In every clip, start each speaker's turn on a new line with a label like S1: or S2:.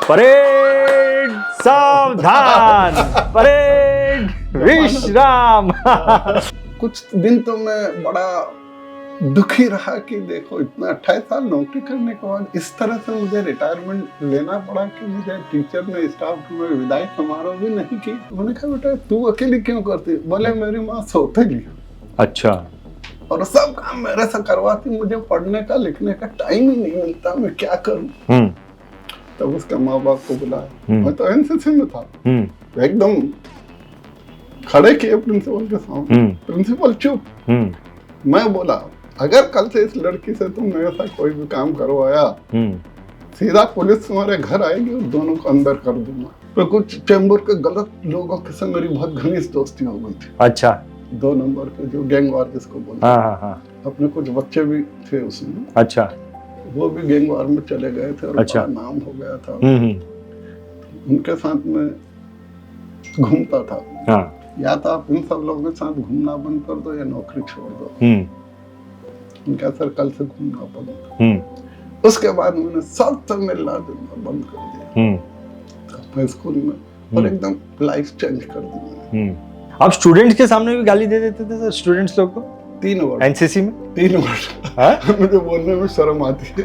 S1: Parade सावधान, parade विश्राम।
S2: कुछ दिन तो मैं बड़ा दुखी रहा कि देखो इतना 28 साल नौकरी करने के बाद इस तरह से मुझे रिटायरमेंट लेना पड़ा कि मुझे टीचर ने स्टाफ में विदाई समारोह भी नहीं की। मैंने कहा बेटा तू अकेली क्यों करती? बोले मेरी माँ सौतेली है।
S1: अच्छा।
S2: और सब काम मेरे से करवाती, मुझे पढ़ने का लिखने का टाइम ही नहीं मिलता, मैं क्या करूं? तब उसके माँ बाप को बुलाया। मैं तो एनसीसी में था। एकदम खड़े किए प्रिंसिपल के सामने। प्रिंसिपल चुप। मैं बोला अगर कल से इस लड़की से तुमने ऐसा कोई भी काम करवाया सीधा पुलिस तुम्हारे घर आएगी और दोनों को अंदर कर दूंगा। तो कुछ चैम्बर के गलत लोगों के साथ मेरी बहुत घनिष्ठ दोस्ती हो गई थी। अच्छा। 2 नंबर के जो गैंग वार जिसको बोलते हैं। अपने कुछ बच्चे भी थे उसमें। अच्छा। वो भी गैंग वार में चले गए थे और अच्छा नाम हो गया था। उनके साथ में घूमता था। या तो आप इन सब लोगों के साथ घूमना बंद कर दो या नौकरी छोड़ दो। उनका सर कल से घूमना बंद। उसके बाद मैंने सबसे मिलना जुलना बंद कर दिया अपने स्कूल में और एकदम लाइफ चेंज कर दी।
S1: आप स्टूडेंट्स के सामने भी गाली दे देते थे सर? स्टूडेंट्स लोग को
S2: 3 वर्ड
S1: एनसीसी में
S2: 3 वर्ड मुझे बोलने में शर्म आती है।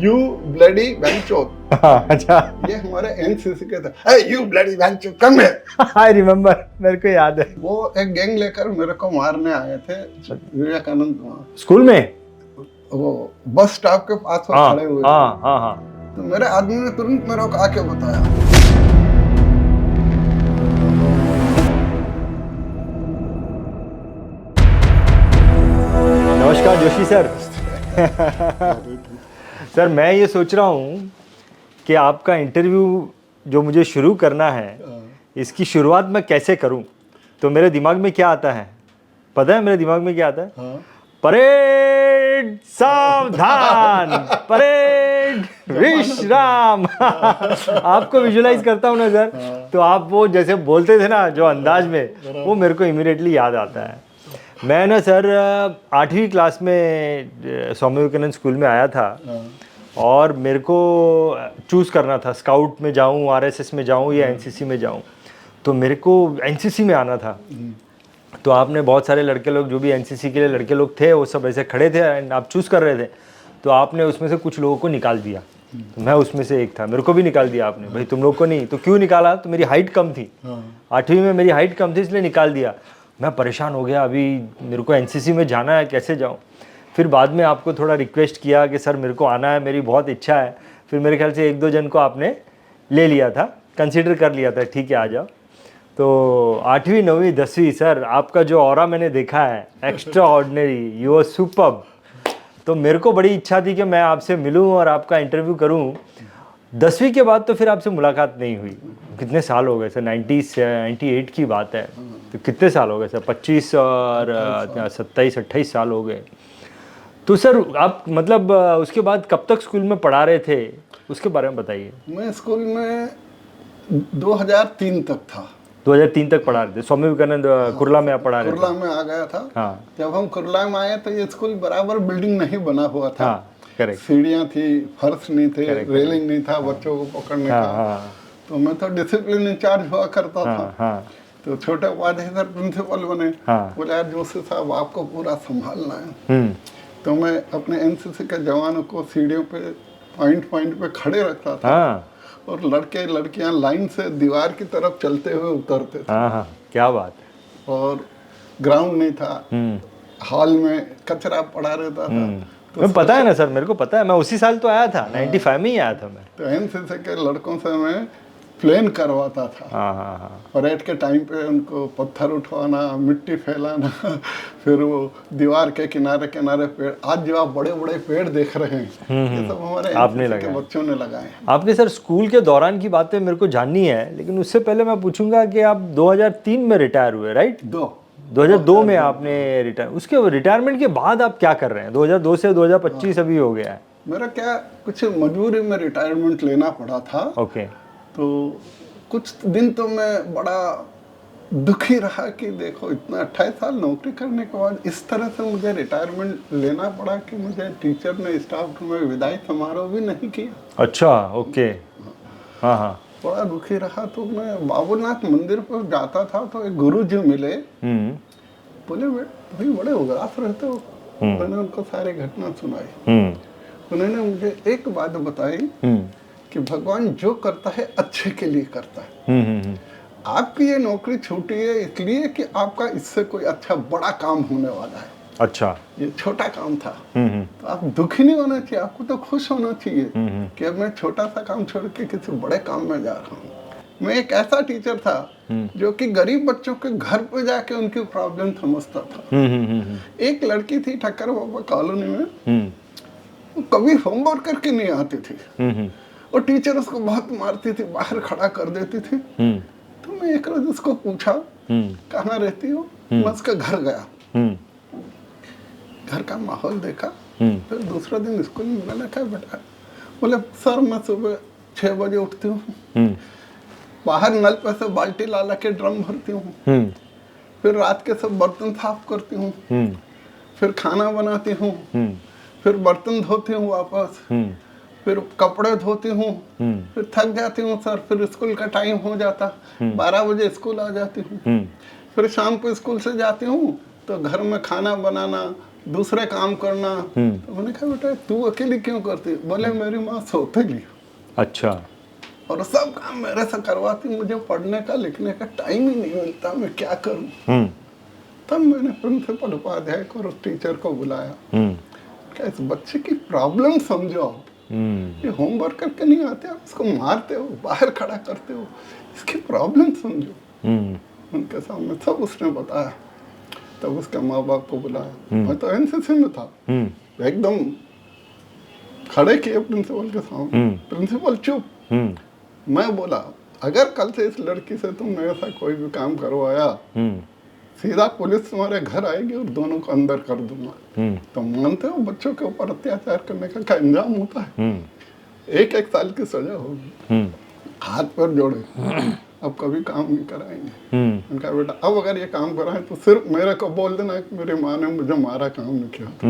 S2: यू ब्लडी बैंचोत। अच्छा। ये हमारे एनसीसी के थे। हे यू ब्लडी बैंचोत कम हियर।
S1: आई रिमेम्बर, मेरे को याद है।
S2: वो एक गैंग लेकर मेरे को मारने आए थे विवेकानंद
S1: स्कूल में।
S2: वो बस स्टॉप के पास खड़े हुए थे। तो मेरे आदमी ने तुरंत मेरे को आके बताया।
S1: नमस्कार जोशी सर। सर मैं ये सोच रहा हूँ कि आपका इंटरव्यू जो मुझे शुरू करना है इसकी शुरुआत मैं कैसे करूँ? तो मेरे दिमाग में क्या आता है पता है? मेरे दिमाग में क्या आता है? परेड सावधान, परेड विश्राम। आपको विजुलाइज करता हूँ ना सर, तो आप वो जैसे बोलते थे ना जो अंदाज में, वो मेरे को इमीडिएटली याद आता है। मैं ना सर 8वीं क्लास में स्वामी विवेकानंद स्कूल में आया था और मेरे को चूज़ करना था स्काउट में जाऊँ, आरएसएस में जाऊँ या एनसीसी में जाऊँ। तो मेरे को एनसीसी में आना था। तो आपने बहुत सारे लड़के लोग जो भी एनसीसी के लिए लड़के लोग थे वो सब ऐसे खड़े थे एंड आप चूज़ कर रहे थे। तो आपने उसमें से कुछ लोगों को निकाल दिया। तो मैं उसमें से एक था, मेरे को भी निकाल दिया आपने। भाई तुम लोग को नहीं, तो क्यों निकाला? तो मेरी हाइट कम थी। 8वीं में मेरी हाइट कम थी इसलिए निकाल दिया। मैं परेशान हो गया, अभी मेरे को एनसीसी में जाना है, कैसे जाऊं? फिर बाद में आपको थोड़ा रिक्वेस्ट किया कि सर मेरे को आना है, मेरी बहुत इच्छा है। फिर मेरे ख्याल से 1-2 जन को आपने ले लिया था, कंसीडर कर लिया था, ठीक है आ जाओ। तो 8वीं 9वीं 10वीं सर आपका जो ऑरा मैंने देखा है extraordinary, you are superb. तो मेरे को बड़ी इच्छा थी कि मैं आपसे मिलूँ और आपका इंटरव्यू करूँ। 10वीं के बाद तो फिर आपसे मुलाकात नहीं हुई। कितने साल हो गए सर? 98 की बात है। तो कितने साल हो गए सर? 25 और 27-28 साल हो गए। तो सर आप मतलब उसके बाद कब तक स्कूल में पढ़ा रहे थे, उसके बारे में बताइए।
S2: मैं स्कूल में 2003 तक था।
S1: 2003 तक पढ़ा रहे थे स्वामी विवेकानंद कुर्ला में आप पढ़ा रहे थे?
S2: कुर्ला में आ गया था। हाँ। जब हम कुर्ला में आए तो ये स्कूल बराबर बिल्डिंग नहीं बना हुआ था। करेक्ट। सीढ़ियाँ थी, फर्श नहीं थे, रेलिंग नहीं था बच्चों को पकड़ने का। तो मैं तो डिसिप्लिन इंचार्ज हुआ करता था। तो छोटे वादे सर प्रिंसिपल बने। बोले यार जोशी साहब आपको पूरा संभालना है। तो मैं अपने एनसीसी के जवानों को सीढ़ियों पे पॉइंट पे खड़े रखता था और लड़के लड़कियां लाइन से दीवार की तरफ चलते हुए उतरते थे।
S1: क्या बात।
S2: और ग्राउंड नहीं था, हॉल में कचरा पड़ा रहता था।
S1: तो पता है ना सर, मेरे को पता है, मैं उसी साल तो आया था। 95 में ही आया था मैं।
S2: तो एनसीसी के लड़कों से मैं प्लेन करवाता था। परेड के टाइम पे उनको पत्थर उठवाना, मिट्टी फैलाना, फिर वो दीवार के किनारे किनारे पेड़, आज जो आप बड़े बड़े पेड़ देख रहे हैं ये सब हमारे
S1: आपने लगाए,
S2: बच्चों ने लगाए।
S1: आपने सर स्कूल के दौरान की बातें मेरे को जाननी है, लेकिन उससे पहले मैं पूछूंगा कि आप 2003 में रिटायर हुए, राइट? 2002 में आपने रिटायर, उसके रिटायरमेंट के बाद आप क्या कर रहे हैं? 2002 से 2025 अभी हो गया है।
S2: मेरा क्या कुछ मजबूरी में रिटायरमेंट लेना पड़ा था। ओके। तो कुछ दिन तो मैं बड़ा दुखी रहा कि देखो इतना 28 साल नौकरी करने के बाद इस तरह से मुझे रिटायरमेंट लेना पड़ा कि मुझे टीचर ने स्टाफ में विदाई समारोह भी नहीं किया।
S1: अच्छा, ओके। हाँ हाँ।
S2: बड़ा दुखी रहा। तो मैं बाबूनाथ मंदिर पर जाता था तो एक गुरु जी मिले, बोले भाई बड़े उदास रहते हो। मैंने उनको सारी घटना सुनाई। उन्होंने मुझे एक बात बताई कि भगवान जो करता है अच्छे के लिए करता है। आपकी ये नौकरी छूटी है इसलिए कि आपका इससे कोई अच्छा बड़ा काम होने वाला है।
S1: अच्छा।
S2: ये छोटा काम था। तो आप दुखी नहीं होना चाहिए, आपको तो खुश होना चाहिए कि अब मैं छोटा सा काम छोड़ के किसी बड़े काम में जा रहा हूँ। मैं एक ऐसा टीचर था जो कि गरीब बच्चों के घर पे जाके उनकी प्रॉब्लम समझता था। एक लड़की थी ठक्कर बाबा कॉलोनी में, वो कभी होमवर्क करके नहीं आती थी और टीचर उसको बहुत मारती थी, बाहर खड़ा कर देती थी। तो मैं एक रोज उसको पूछा कहाँ रहती हो। मैं उसके घर गया, घर का माहौल देखा। फिर दूसरा दिन स्कूल में मैंने कहा बेटा, बोले सर मैं सुबह 6 बजे उठती हूँ, बाहर नल पे से बाल्टी ला के ड्रम भरती हूँ, फिर रात के सब बर्तन साफ करती हूँ, फिर खाना बनाती हूँ, फिर बर्तन धोती हूँ वापस, फिर कपड़े धोती हूँ, फिर थक जाती हूँ सर, फिर स्कूल का टाइम हो जाता, 12 बजे स्कूल आ जाती हूँ, फिर शाम को स्कूल से जाती हूँ तो घर में खाना बनाना, दूसरे काम करना। तो मैंने कहा बेटा तू अकेली क्यों करती? बोले मेरी माँ सौतेली। अच्छा। और सब काम मेरे से करवाती, मुझे पढ़ने का लिखने का टाइम ही नहीं मिलता, मैं क्या करूं? तब मैंने प्रिंसिपल उपाध्याय को और टीचर को बुलाया, क्या इस बच्चे की प्रॉब्लम समझो। ये होमवर्क करके नहीं आते, आप इसको मारते हो, बाहर खड़ा करते हो, इसकी प्रॉब्लम समझो। उनके सामने सब उसने बताया। तब उसके माँ बाप को बुलाया। मैं तो एनसीसी में था, एकदम खड़े किए प्रिंसिपल के सामने। प्रिंसिपल चुप। मैं बोला अगर कल से इस लड़की से तुमने ऐसा कोई भी काम करवाया, सीधा पुलिस तुम्हारे घर आएगी और दोनों को अंदर कर दूंगा। तो मानते हो बच्चों के ऊपर अत्याचार करने का क्या अंजाम होता है? 1 साल की सजा होगी। हाथ पर जोड़े, अब कभी काम नहीं कराएंगे। उनका बेटा अब अगर ये काम कराए तो सिर्फ मेरे को बोल देना कि मेरी माँ ने मुझे मारा, काम नहीं किया था।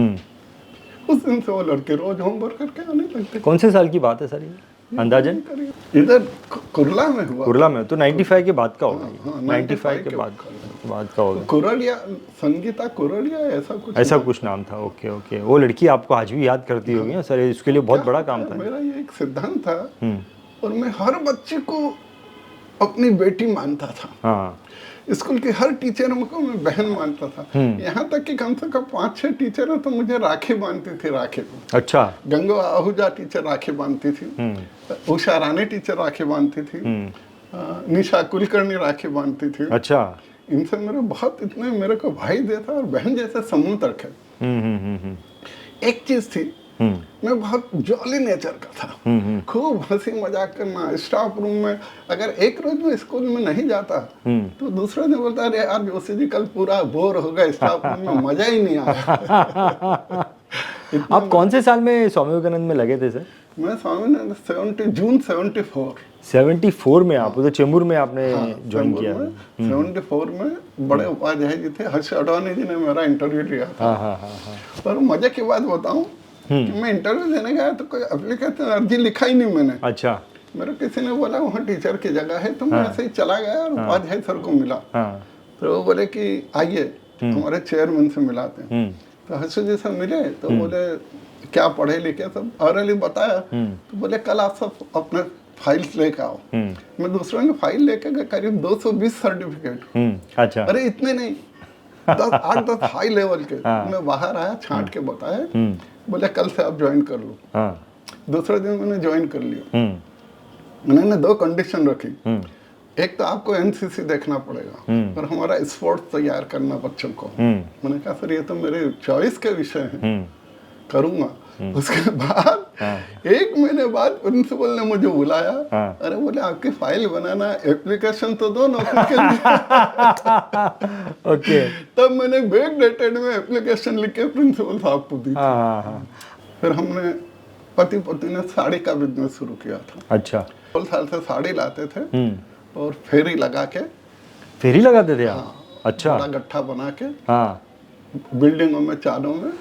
S2: उस दिन से वो लड़के रोज होमवर्क करके आने लगते।
S1: कौन से साल की बात है सर ये अंदाजन?
S2: इधर कुरला में हुआ।
S1: कुरला में तो 95 के बाद का होगा।
S2: हाँ,
S1: 95 के बाद का होगा।
S2: कुरलिया, संगीता कुरलिया ऐसा कुछ
S1: नाम था। Okay okay. वो लड़की आपको आज भी याद करती होगी ना सर, इसके लिए बहुत बड़ा काम था।
S2: मेरा ये एक सिद्धांत था और मैं हर बच्चे को अपनी बेटी मानता था। हाँ। स्कूल के हर टीचर को मैं बहन मानता था। यहाँ तक कि कम से कम 5-6 टीचर हैं तो मुझे राखी बांधती थी, राखी को। अच्छा। गंगा आहूजा टीचर राखी बांधती थी, उषा रानी टीचर राखी बांधती थी, निशा कुलकर्णी राखी बांधती थी। अच्छा। इनसे मेरे बहुत इतने मेरे को भाई जैसा और बहन जैसे संबंध रखे। एक चीज थी, मैं बहुत जॉली नेचर का था, खूब हंसी मजाक करना। स्टाफ रूम में अगर एक रोज में स्कूल में नहीं जाता तो दूसरे ने बोलता अरे यार जोशी जी कल पूरा बोर हो गया स्टाफ रूम में, मजा ही नहीं आया।
S1: आप कौन से साल में स्वामी विवेकानंद में लगे थे सर?
S2: मैं स्वामी जून
S1: 74 में आप उधर चेंबूर में आपने ज्वाइन किया?
S2: 74 में बड़े उपाध्याय जी थे, हर्ष अडवाणी जी ने मेरा इंटरव्यू लिया था। पर मजे की बात बताऊं कि मैं इंटरव्यू देने गया तो कोई एप्लीकेशन अर्जी लिखा ही नहीं मैंने। अच्छा। मेरे किसी ने बोला वहाँ टीचर की जगह है, तो मैं ऐसे ही चला गया और उपाध्याय सर को मिला। तो वो बोले कि आइए हमारे चेयरमैन से मिलाते हैं। तो हर्ष जी से मिले तो बोले क्या पढ़े लिखे सब ऑरली बताया। तो बोले कल आप सब अपने फाइल्स लेके आओ। मैं दूसरों ने फाइल लेके गया, करीब 220 सर्टिफिकेट। अच्छा। अरे इतने नहीं, 8-10 हाई लेवल के। मैं बाहर आया, छांट के बताया, बोले कल से आप ज्वाइन कर लो। दूसरे दिन मैंने ज्वाइन कर लिया। उन्होंने 2 कंडीशन रखी, एक तो आपको एनसीसी देखना पड़ेगा और हमारा स्पोर्ट्स तैयार करना बच्चों को। मैंने कहा सर ये तो मेरे चॉइस के विषय हैं, करूंगा। उसके बाद 1 महीने बाद प्रिंसिपल ने मुझे बुलाया। अरे बोले आपकी फाइल बनाना, एप्लीकेशन तो दो नौकरी के लिए। ओके। तब मैंने बैक डेटेड में एप्लीकेशन लिख के प्रिंसिपल साहब को दी। फिर हमने पति पत्नी ने साड़ी का बिजनेस शुरू किया था। अच्छा। 2 साल से साड़ी लाते थे और फेरी लगाते थे आप? अच्छा। बड़ा गट्ठा बना के बिल्डिंगों में, चारों में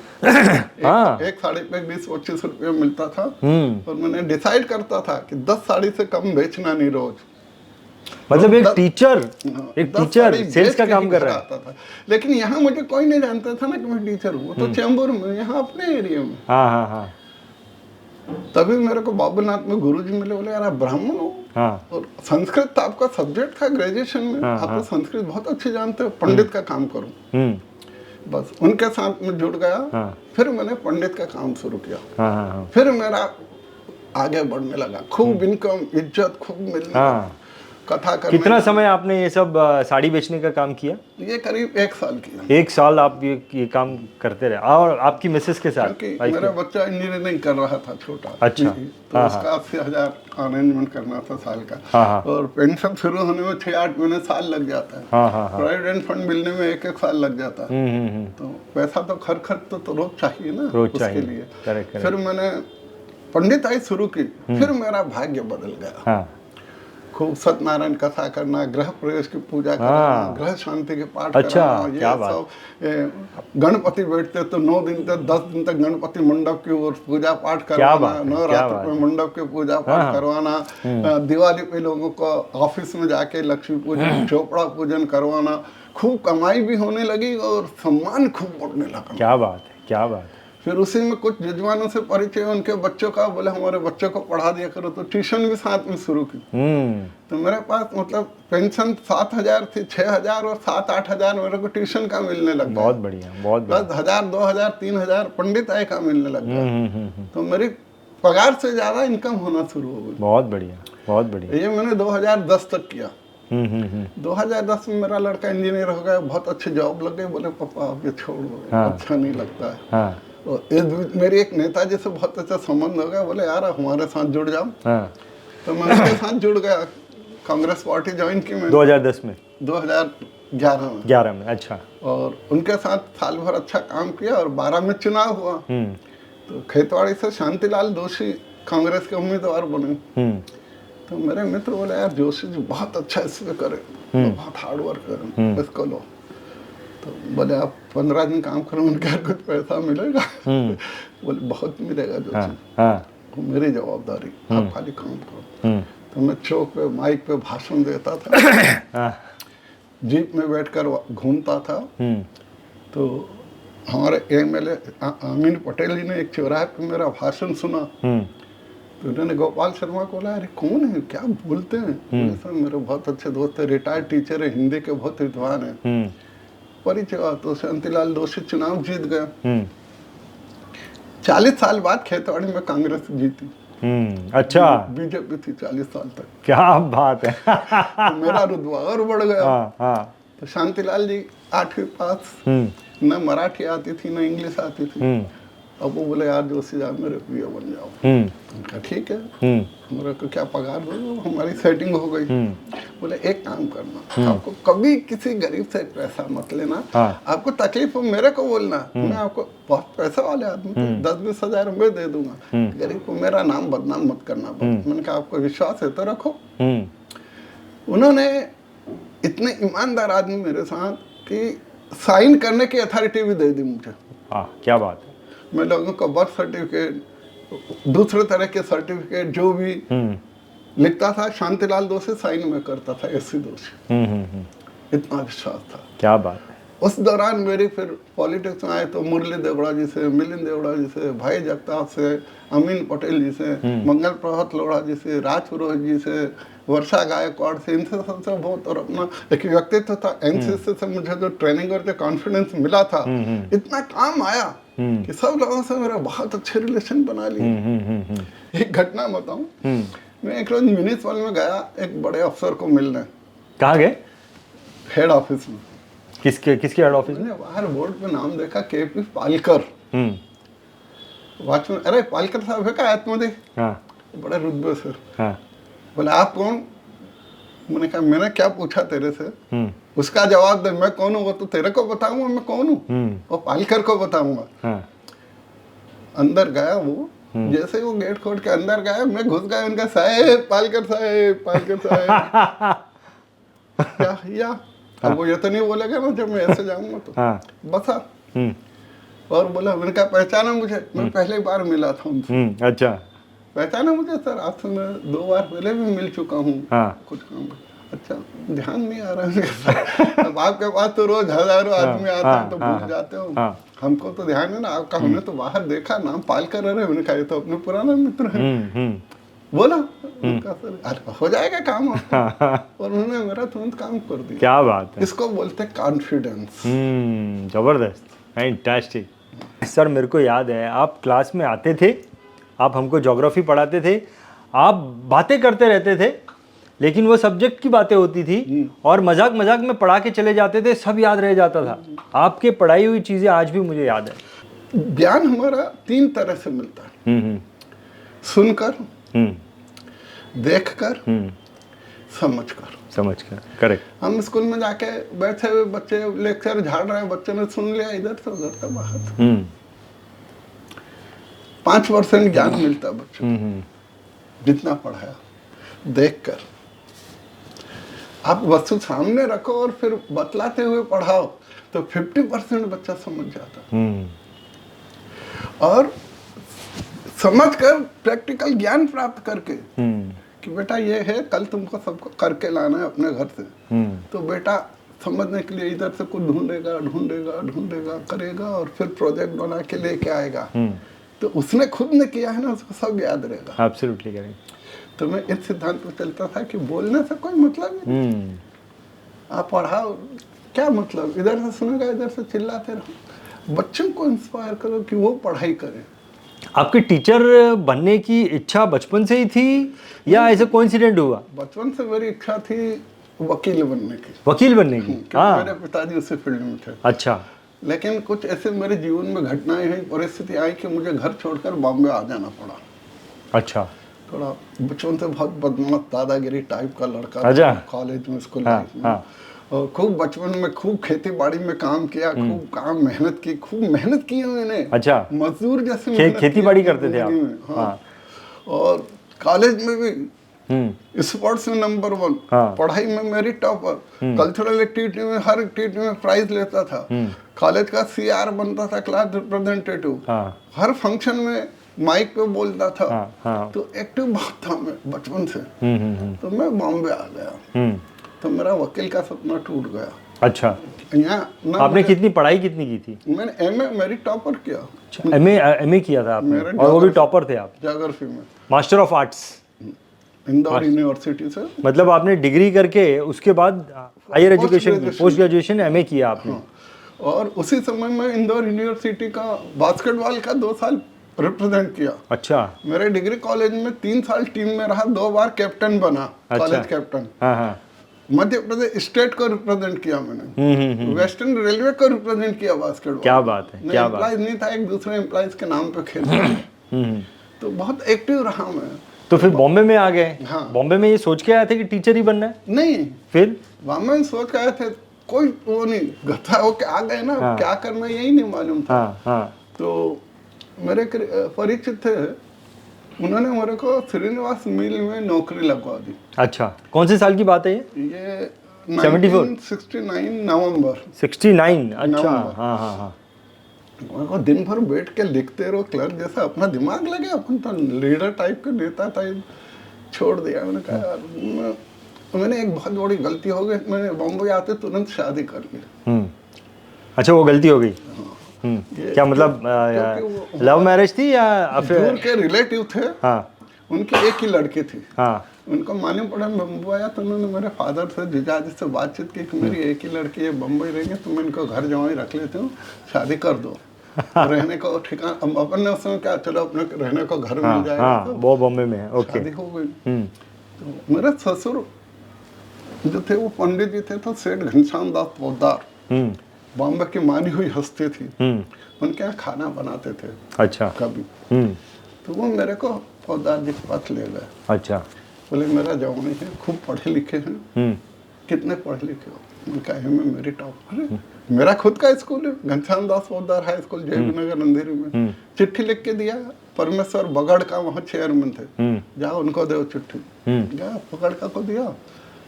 S1: हाँ।
S2: एक साड़ी पे 20-25 रुपये मिलता था। और मैंने डिसाइड करता था कि 10 साड़ी से कम बेचना नहीं रोज।
S1: मतलब एक
S2: 10
S1: टीचर
S2: साड़ी
S1: सेल्स
S2: बेच
S1: का
S2: के
S1: काम
S2: ही
S1: कर
S2: घर
S1: रहा है।
S2: आता था। लेकिन यहाँ मुझे कोई नहीं जानता था ना कि मैं टीचर हूँ। तो चेंबूर में, यहाँ अपने एरिया में।
S1: हाँ हाँ हाँ
S2: तभी मेरे को बाबूनाथ में गुरुजी मिले, बोले यार आप ब्राह्मण हो
S1: हाँ
S2: और संस्कृत तो आपका सब्जेक्ट था ग्रेजुएशन में, आप तो संस्कृत बहुत अच्छी जानते हो, पंडित का काम करो। बस उनके साथ में जुड़ गया।
S1: हाँ।
S2: फिर मैंने पंडित का काम शुरू किया।
S1: हाँ हाँ हाँ
S2: फिर मेरा आगे बढ़ने लगा, खूब इनकम, इज्जत खूब मिलने
S1: हाँ।
S2: लगा। कथा करने
S1: कितना समय आपने ये सब साड़ी बेचने का काम किया?
S2: ये करीब 1 साल किया।
S1: 1 साल आप ये काम करते रहे, और आपकी मिसेस के साथ?
S2: क्योंकि मेरा बच्चा इंजीनियरिंग कर रहा था छोटा।
S1: अच्छा।
S2: तो उसका 80,000 अरेंजमेंट करना था साल का।
S1: हाँ।
S2: और पेंशन शुरू होने में 6-8 महीने साल लग जाता है।
S1: हाँ।
S2: प्रोविडेंट फंड मिलने में 1-1 साल लग जाता है। तो पैसा तो खर्च तो रोज चाहिए ना,
S1: रोज
S2: उसके
S1: चाहिए।
S2: लिए।
S1: करेक्ट।
S2: फिर मैंने पंडिताई शुरू की। फिर मेरा भाग्य बदल गया।
S1: हाँ।
S2: खूब सत्यनारायण कथा करना, गृह प्रवेश की पूजा करना, गृह शांति के पाठ
S1: अच्छा,
S2: कराना, ये
S1: क्या बात।
S2: सब। गणपति बैठते तो 9 दिन तक 10 दिन तक गणपति मंडप की ओर पूजा पाठ करवाना, नवरात्र में मंडप के पूजा पाठ करवाना, दिवाली पे लोगों को ऑफिस में जाके लक्ष्मी पूजन, चोपड़ा पूजन करवाना। खूब कमाई भी होने लगी और सम्मान खूब बढ़ने लगा।
S1: क्या बात है, क्या बात है।
S2: फिर उसी में कुछ जजमानों से परिचय, उनके बच्चों का, बोले हमारे बच्चों को पढ़ा दिया करो, तो ट्यूशन भी साथ में शुरू की। तो मेरे पास मतलब पेंशन 7,000 थी, 6,000 और 7-8 मेरे को ट्यूशन का मिलने लग गया।
S1: बहुत बढ़िया, बहुत बढ़िया।
S2: 10,000, 2,000, 3,000 पंडित आय का मिलने लग गया। तो मेरी पगार से ज्यादा इनकम होना शुरू हो गई।
S1: बहुत बढ़िया, बहुत बढ़िया।
S2: ये मैंने 2010 तक किया। 2010 में मेरा लड़का इंजीनियर हो गया, बहुत अच्छी जॉब लग गई। बोले पापा आप ये छोड़ दो, अच्छा नहीं लगता है।
S1: हाँ।
S2: और इस बीच मेरी एक नेताजी से बहुत अच्छा संबंध हो गया। बोले यार हमारे साथ जुड़ जाओ।
S1: हाँ।
S2: तो मैं उनके साथ जुड़ गया। कांग्रेस पार्टी ज्वाइन की मैंने
S1: 2010 में,
S2: 2011 में।
S1: अच्छा।
S2: और उनके साथ साल भर अच्छा काम किया और 12 में चुनाव हुआ। तो खेतवाड़ी से शांतिलाल जोशी कांग्रेस के उम्मीदवार बने। तो मेरे मित्र बोले यार जोशी जी बहुत अच्छा इसमें करे, बहुत हार्ड वर्क करें, इसको लो। तो बोले आप 15 दिन काम करो, उनका कुछ पैसा मिलेगा? बोले बहुत मिलेगा जोशी, मेरी जवाबदारी, आप खाली काम करो। तो मैं चौक पे माइक पे भाषण देता था, जीप में बैठकर घूमता था। तो हमारे एमएलए अमीन पटेल जी ने एक चौराहे पे मेरा भाषण सुना। तो उन्होंने गोपाल शर्मा को बोला अरे कौन है, क्या बोलते हैं? बोले सर मेरे बहुत अच्छे दोस्त है, रिटायर्ड टीचर है, हिंदी के बहुत विद्वान है। परिचय हुआ तो शांतिलाल जोशी चुनाव जीत गया। 40 साल बाद खेतवाड़ी में कांग्रेस जीती।
S1: अच्छा।
S2: बीजेपी थी 40 साल तक।
S1: क्या बात है।
S2: तो मेरा रुतबा और बढ़ गया।
S1: हाँ।
S2: तो शांतिलाल जी 8वीं पास, न मराठी आती थी न इंग्लिश आती थी। अब वो बोले यार जोशी साहब मेरे पीए बन जाओ। उनका ठीक है, मेरे को क्या पगार दो, हमारी सेटिंग हो गई। बोले एक काम करना, आपको कभी किसी गरीब से पैसा मत लेना। आपको तकलीफ हो मेरे को बोलना, मैं आपको बहुत पैसा वाले आदमी 10-20 हजार रुपये दे दूंगा, गरीब को मेरा नाम बदनाम मत करना। मैंने कहा आपको विश्वास है तो रखो। उन्होंने इतने ईमानदार आदमी मेरे साथ कि साइन करने की अथॉरिटी भी दे दी मुझे।
S1: क्या बात है।
S2: मैं लोगों का बर्थ सर्टिफिकेट, दूसरे तरह के सर्टिफिकेट जो भी लिखता था, शांतिलाल जोशी साइन में करता था, एससी जोशी। इतना विश्वास था। क्या बात है। उस दौरान मेरी फिर पॉलिटिक्स में आए तो मुरली देवड़ा जी से, मिलिंद देवड़ा जी से, भाई जगताप से, अमीन पटेल जी से, मंगल प्रभात लोढ़ा जी से, राज पुरोहित जी से, वर्षा गायकवाड़ से, इनसे सबसे बहुत। और अपना एक व्यक्तित्व था, एनसीसी से मुझे जो ट्रेनिंग और जो कॉन्फिडेंस मिला था, इतना काम आया कि सब लोगों से मेरा बहुत अच्छे रिलेशन बना लिए। एक घटना बताऊं, मैं एक रोज म्यूनिसिपल में गया एक बड़े अफसर को मिलने।
S1: कहाँ गए?
S2: हेड ऑफिस में।
S1: किसके हेड ऑफिस में?
S2: बाहर बोर्ड पे नाम देखा, केपी पालकर। वॉचमैन, अरे पालकर साहब है क्या आत्मदे? बड़े रुतबे से। बोले आप कौन? मैंने कहा मैंने क्या पूछा तेरे से? उसका जवाब दे, मैं कौन हूँ वो तो तेरे को बताऊंगा मैं कौन हूँ, और पालकर को बताऊंगा। अंदर गया वो, जैसे वो गेट खोल के अंदर गया, मैं घुस गया, उनका साहेब पालकर साहेब, पालकर साहेब। या अब वो ये तो नहीं बोलेगा ना जब मैं ऐसे जाऊंगा तो। बसा और बोला, मैंने कहा पहचाना मुझे? मैं पहले बार मिला था उनसे।
S1: अच्छा।
S2: पहचाना मुझे? सर आपसे मैं 2 बार पहले भी मिल चुका हूँ।
S1: हाँ।
S2: कुछ काम। अच्छा, ध्यान नहीं आ रहा है। अब आपके पास तो रोज हजारों आदमी आते हैं तो भूल जाते हो। हमको तो ध्यान है ना आपका, हमने तो बाहर देखा, नाम पाल कर रहे। मैंने कहा ये तो अपने पुराना मित्र है। बोला सर हो जाएगा काम आपका। और उन्होंने मेरा तुरंत काम कर दिया।
S1: क्या बात है।
S2: इसको बोलते हैं कॉन्फिडेंस।
S1: जबरदस्त, फैंटास्टिक। सर मेरे को याद है आप क्लास में आते थे, आप हमको ज्योग्राफी पढ़ाते थे, आप बातें करते रहते थे, लेकिन वो सब्जेक्ट की बातें होती थी और मजाक मजाक में पढ़ा के चले जाते थे, सब याद रह जाता था। आपके पढ़ाई हुई चीज़ें आज भी मुझे याद है।
S2: ज्ञान हमारा 3 तरह से मिलता है, सुनकर, देखकर, समझकर।
S1: करेक्ट।
S2: हम स्कूल में जाके बैठे हुए बच्चे लेक्चर झाड़ रहे हैं, बच्चे ने सुन लिया इधर से उधर से बाहर। 5% ज्ञान मिलता है बच्चों को जितना पढ़ाया। देखकर आप वस्तु सामने रखो और फिर बतलाते हुए पढ़ाओ तो 50% बच्चा समझ जाता। और समझकर प्रैक्टिकल ज्ञान प्राप्त करके कि बेटा ये है, कल तुमको सबको करके लाना है अपने घर से, तो बेटा समझने के लिए इधर से कुछ ढूंढेगा, करेगा और फिर प्रोजेक्ट बना के लेके आएगा। तो उसने खुद ने किया है ना, उसको सब याद रहेगा।
S1: Absolutely correct.
S2: तो मैं इस सिद्धांत पर चलता था कि बोलने से कोई मतलब नहीं। आप पढ़ाओ, क्या मतलब, इधर से सुनेगा, इधर से चिल्लाते रहो। बच्चों को इंस्पायर करो कि वो पढ़ाई करें।
S1: आपके टीचर बनने की इच्छा बचपन से ही थी या ऐसे कोइंसिडेंट हुआ?
S2: बचपन से मेरी इच्छा थी वकील बनने की।
S1: वकील बनने की?
S2: हाँ, मेरे पिताजी उसी फील्ड में थे।
S1: अच्छा।
S2: लेकिन कुछ ऐसे मेरे जीवन में घटनाएं हुई, परिस्थिति आई कि मुझे घर छोड़कर बॉम्बे आ जाना पड़ा।
S1: अच्छा।
S2: थोड़ा बचपन से बहुत बदमाश दादागिरी टाइप का लड़का
S1: था।
S2: कॉलेज में, स्कूल लाइफ में। और खूब बचपन में खूब खेती बाड़ी में काम किया, खूब काम मेहनत की है मैंने।
S1: अच्छा।
S2: मजदूर जैसे
S1: खेती बाड़ी करते थे आप?
S2: हाँ। और कॉलेज में भी स्पोर्ट्स में नंबर 1, पढ़ाई में मेरी टॉपर, कल्चरल एक्टिविटी में हर एक्टिविटी में प्राइज लेता था, कॉलेज का CR बनता था, क्लास रिप्रेजेंटेटिव, हर फंक्शन में माइक पे बोलता था। तो एक्टिव बहुत था मैं बचपन से। तो मैं बॉम्बे आ गया तो मेरा वकील का सपना टूट गया।
S1: अच्छा। आपने कितनी पढ़ाई कितनी की थी?
S2: मैंने MA मेरी टॉपर किया।
S1: अच्छा, MA किया था आपने, और वो भी टॉपर थे आप?
S2: ज्योग्राफी में,
S1: master of arts,
S2: Indore university से।
S1: मतलब आपने डिग्री करके उसके बाद higher education, post graduation MA किया आपने?
S2: और उसी समय में इंदौर यूनिवर्सिटी का बास्केटबॉल का 2 साल रिप्रेजेंट किया।
S1: अच्छा।
S2: मेरे डिग्री कॉलेज में 3 साल टीम में रहा, 2 बार कैप्टन बना। College captain. Madhya Pradesh state को रिप्रेजेंट किया मैंने। वेस्टर्न रेलवे को रिप्रेजेंट किया बास्केटबॉल। क्या बात है, क्या बात। एम्प्लॉइज नहीं था, एक दूसरे एम्प्लॉइज के नाम पे खेलता। तो बहुत एक्टिव रहा मैं।
S1: तो फिर बॉम्बे में आ गए? हाँ। बॉम्बे में ये सोच के आए थे कि टीचर ही बनना है?
S2: नहीं,
S1: फिर
S2: बॉम्बे में सोच के आए थे, कोई वो नहीं, गथा होके आ गए ना। क्या करना यही नहीं मालूम था। तो मेरे परिचित थे, उन्होंने मेरे को श्रीनिवास मिल में नौकरी लगवा दी।
S1: अच्छा, कौन से साल की बात है
S2: ये 1969 नवंबर
S1: 69। अच्छा। हाँ।
S2: मेरे को दिन भर बैठ के लिखते रहो क्लर्क जैसा, अपना दिमाग लगे, अपन तो लीडर टाइप का, नेता टाइप। छोड़ दिया। मैंने कहा यार, मैंने एक बहुत बड़ी गलती हो गई, मैंने बॉम्बे आते तुरंत शादी कर ली।
S1: अच्छा, वो गलती हो गई? क्या मतलब लव मैरिज थी या
S2: दूर के रिलेटिव थे? उनकी एक ही लड़की थी। उनको मालूम पड़ा बम्बई आया तो उन्होंने मेरे फादर से, जीजाजी से बातचीत की कि मेरी एक ही लड़की है, बम्बई रहेंगे तो मैं इनको घर जवाई रख लेती हूँ, शादी कर दो। रहने को ठिकाना अपन ने उसमें क्या, चलो अपने रहने को घर मिल जाएगा। तो
S1: वो बॉम्बे में है। ओके।
S2: शादी हो गई। तो मेरे ससुर जो थे वो पंडित जी थे, तो सेठ घनश्याम दास पोद्दार बॉम्बे की मानी हुई हस्ती थी। उनके यहाँ खाना बनाते थे। अच्छा। कभी तो वो मेरे को पोद्दार जी के पास ले गए। अच्छा। बोले मेरा जवानी है, खूब पढ़े लिखे हैं। कितने पढ़े लिखे हो? उनका MA मेरी टॉप। अरे मेरा खुद का स्कूल है, Ghanshyam Das Poddar high school, JB नगर अंधेरी में। चिट्ठी लिख के दिया, परमेश्वर बगड़ का वहाँ चेयरमैन थे, जाओ उनको दो चिट्ठी। गया बगड़ का को दिया,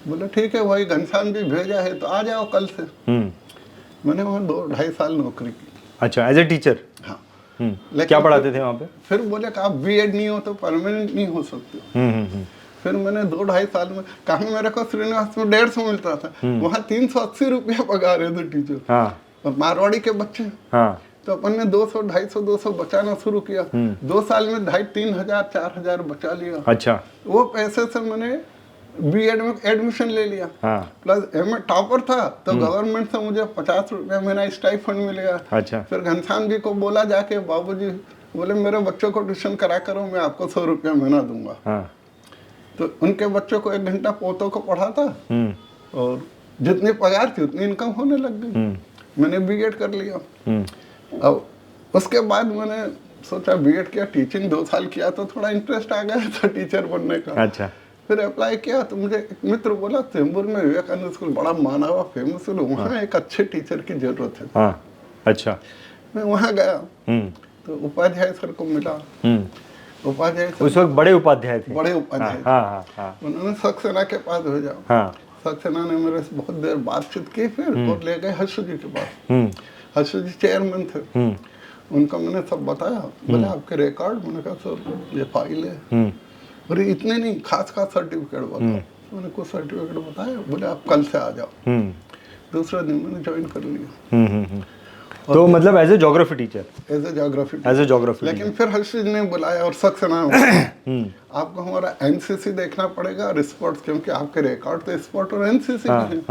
S2: बोले ठीक है, वही घनश्याम जी भेजा है तो आ जाओ कल से। मैंने वहाँ 2-2.5 साल नौकरी की।
S1: अच्छा, एज ए टीचर?
S2: हाँ।
S1: क्या पढ़ाते थे वहाँ पे?
S2: फिर बोले कि आप बीएड नहीं हो तो परमानेंट नहीं हो सकते। फिर मैंने 2-2.5 साल में कहा, मेरे को श्रीनिवास में 150 मिलता था, वहाँ 380 रुपया पगार है तो टीचर।
S1: हाँ।
S2: और मारवाड़ी के बच्चे।
S1: हाँ।
S2: तो अपन ने 200-250 बचाना शुरू किया। 2 साल में 2,500-3,000 बचा लिया।
S1: अच्छा।
S2: वो पैसे से मैंने बीएड में एडमिशन ले लिया।
S1: हाँ।
S2: प्लस एमए टॉपर था तो गवर्नमेंट से मुझे 50 रुपया महीना स्टाइपेंड मिल गया।
S1: अच्छा।
S2: फिर घनश्याम जी को बोला जाके, बाबूजी बोले मेरे बच्चों को ट्यूशन करा करो, मैं आपको 100 रुपया महीना दूंगा।
S1: हाँ।
S2: तो उनके बच्चों को 1 घंटा पोतों को पढ़ाता और जितनी पगार थी उतनी इनकम होने लग गई। मैंने बीएड कर लिया। अब उसके बाद मैंने सोचा बीएड किया, टीचिंग 2 साल किया तो थोड़ा इंटरेस्ट आ गया था टीचर बनने का।
S1: अच्छा।
S2: फिर अप्लाई किया तो मुझे एक मित्र बोला चेंबूर में विवेकानंद स्कूल बड़ा माना हुआ फेमस स्कूल, वहाँ एक अच्छे टीचर की जरूरत है।
S1: हाँ। अच्छा।
S2: मैं वहाँ गया तो उपाध्याय सर को मिला। उपाध्याय सर
S1: उस वक्त बड़े उपाध्याय थे?
S2: बड़े उपाध्याय।
S1: हाँ। हाँ।
S2: उन्होंने सक्सेना के पास भेजा।
S1: हाँ।
S2: सक्सेना ने मेरे से बहुत देर बातचीत की, फिर और ले गए हर्षु जी के पास। हर्षु जी चेयरमैन थे। उनको मैंने सब बताया। बोले आपके रिकॉर्ड? मैंने कहा सर ये फाइल है। अरे इतने नहीं, खास सर्टिफिकेट बताओ। मैंने कुछ सर्टिफिकेट बताया। बोले आप कल से आ जाओ। दूसरे दिन मैंने ज्वाइन कर लिया।
S1: तो मतलब as a geography teacher?
S2: As a geography. लेकिन फिर हर्षित ने बुलाया और सक्सेना आपको हमारा एनसीसी देखना पड़ेगा और स्पोर्ट्स, क्योंकि आपके रिकॉर्ड तो स्पोर्ट और एनसीसी में है।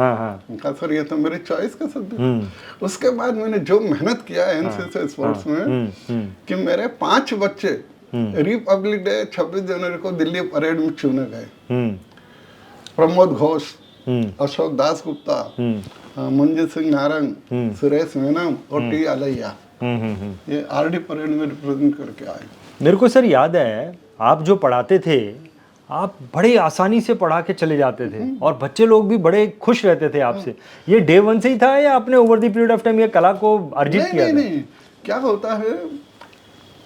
S2: कहा सर ये तो मेरी चॉइस का सब्जेक्ट। उसके बाद मैंने जो मेहनत किया एनसीसी स्पोर्ट्स में कि मेरे 5 बच्चे रिपब्लिक डे 26 जनवरी को दिल्ली परेड में चुने गए। प्रमोद घोष, अशोक दास गुप्ता, मंजीत सिंह नारंग, सुरेश मेनम और टी आलैया, ये आरडी परेड में रिप्रेजेंट करके आए।
S1: मेरे को सर याद है आप जो पढ़ाते थे, आप बड़े आसानी से पढ़ा के चले जाते थे और बच्चे लोग भी बड़े खुश रहते थे आपसे। ये डे 1 से ही था या आपने over the period of time ये कला को अर्जित किया?
S2: नहीं, क्या होता है,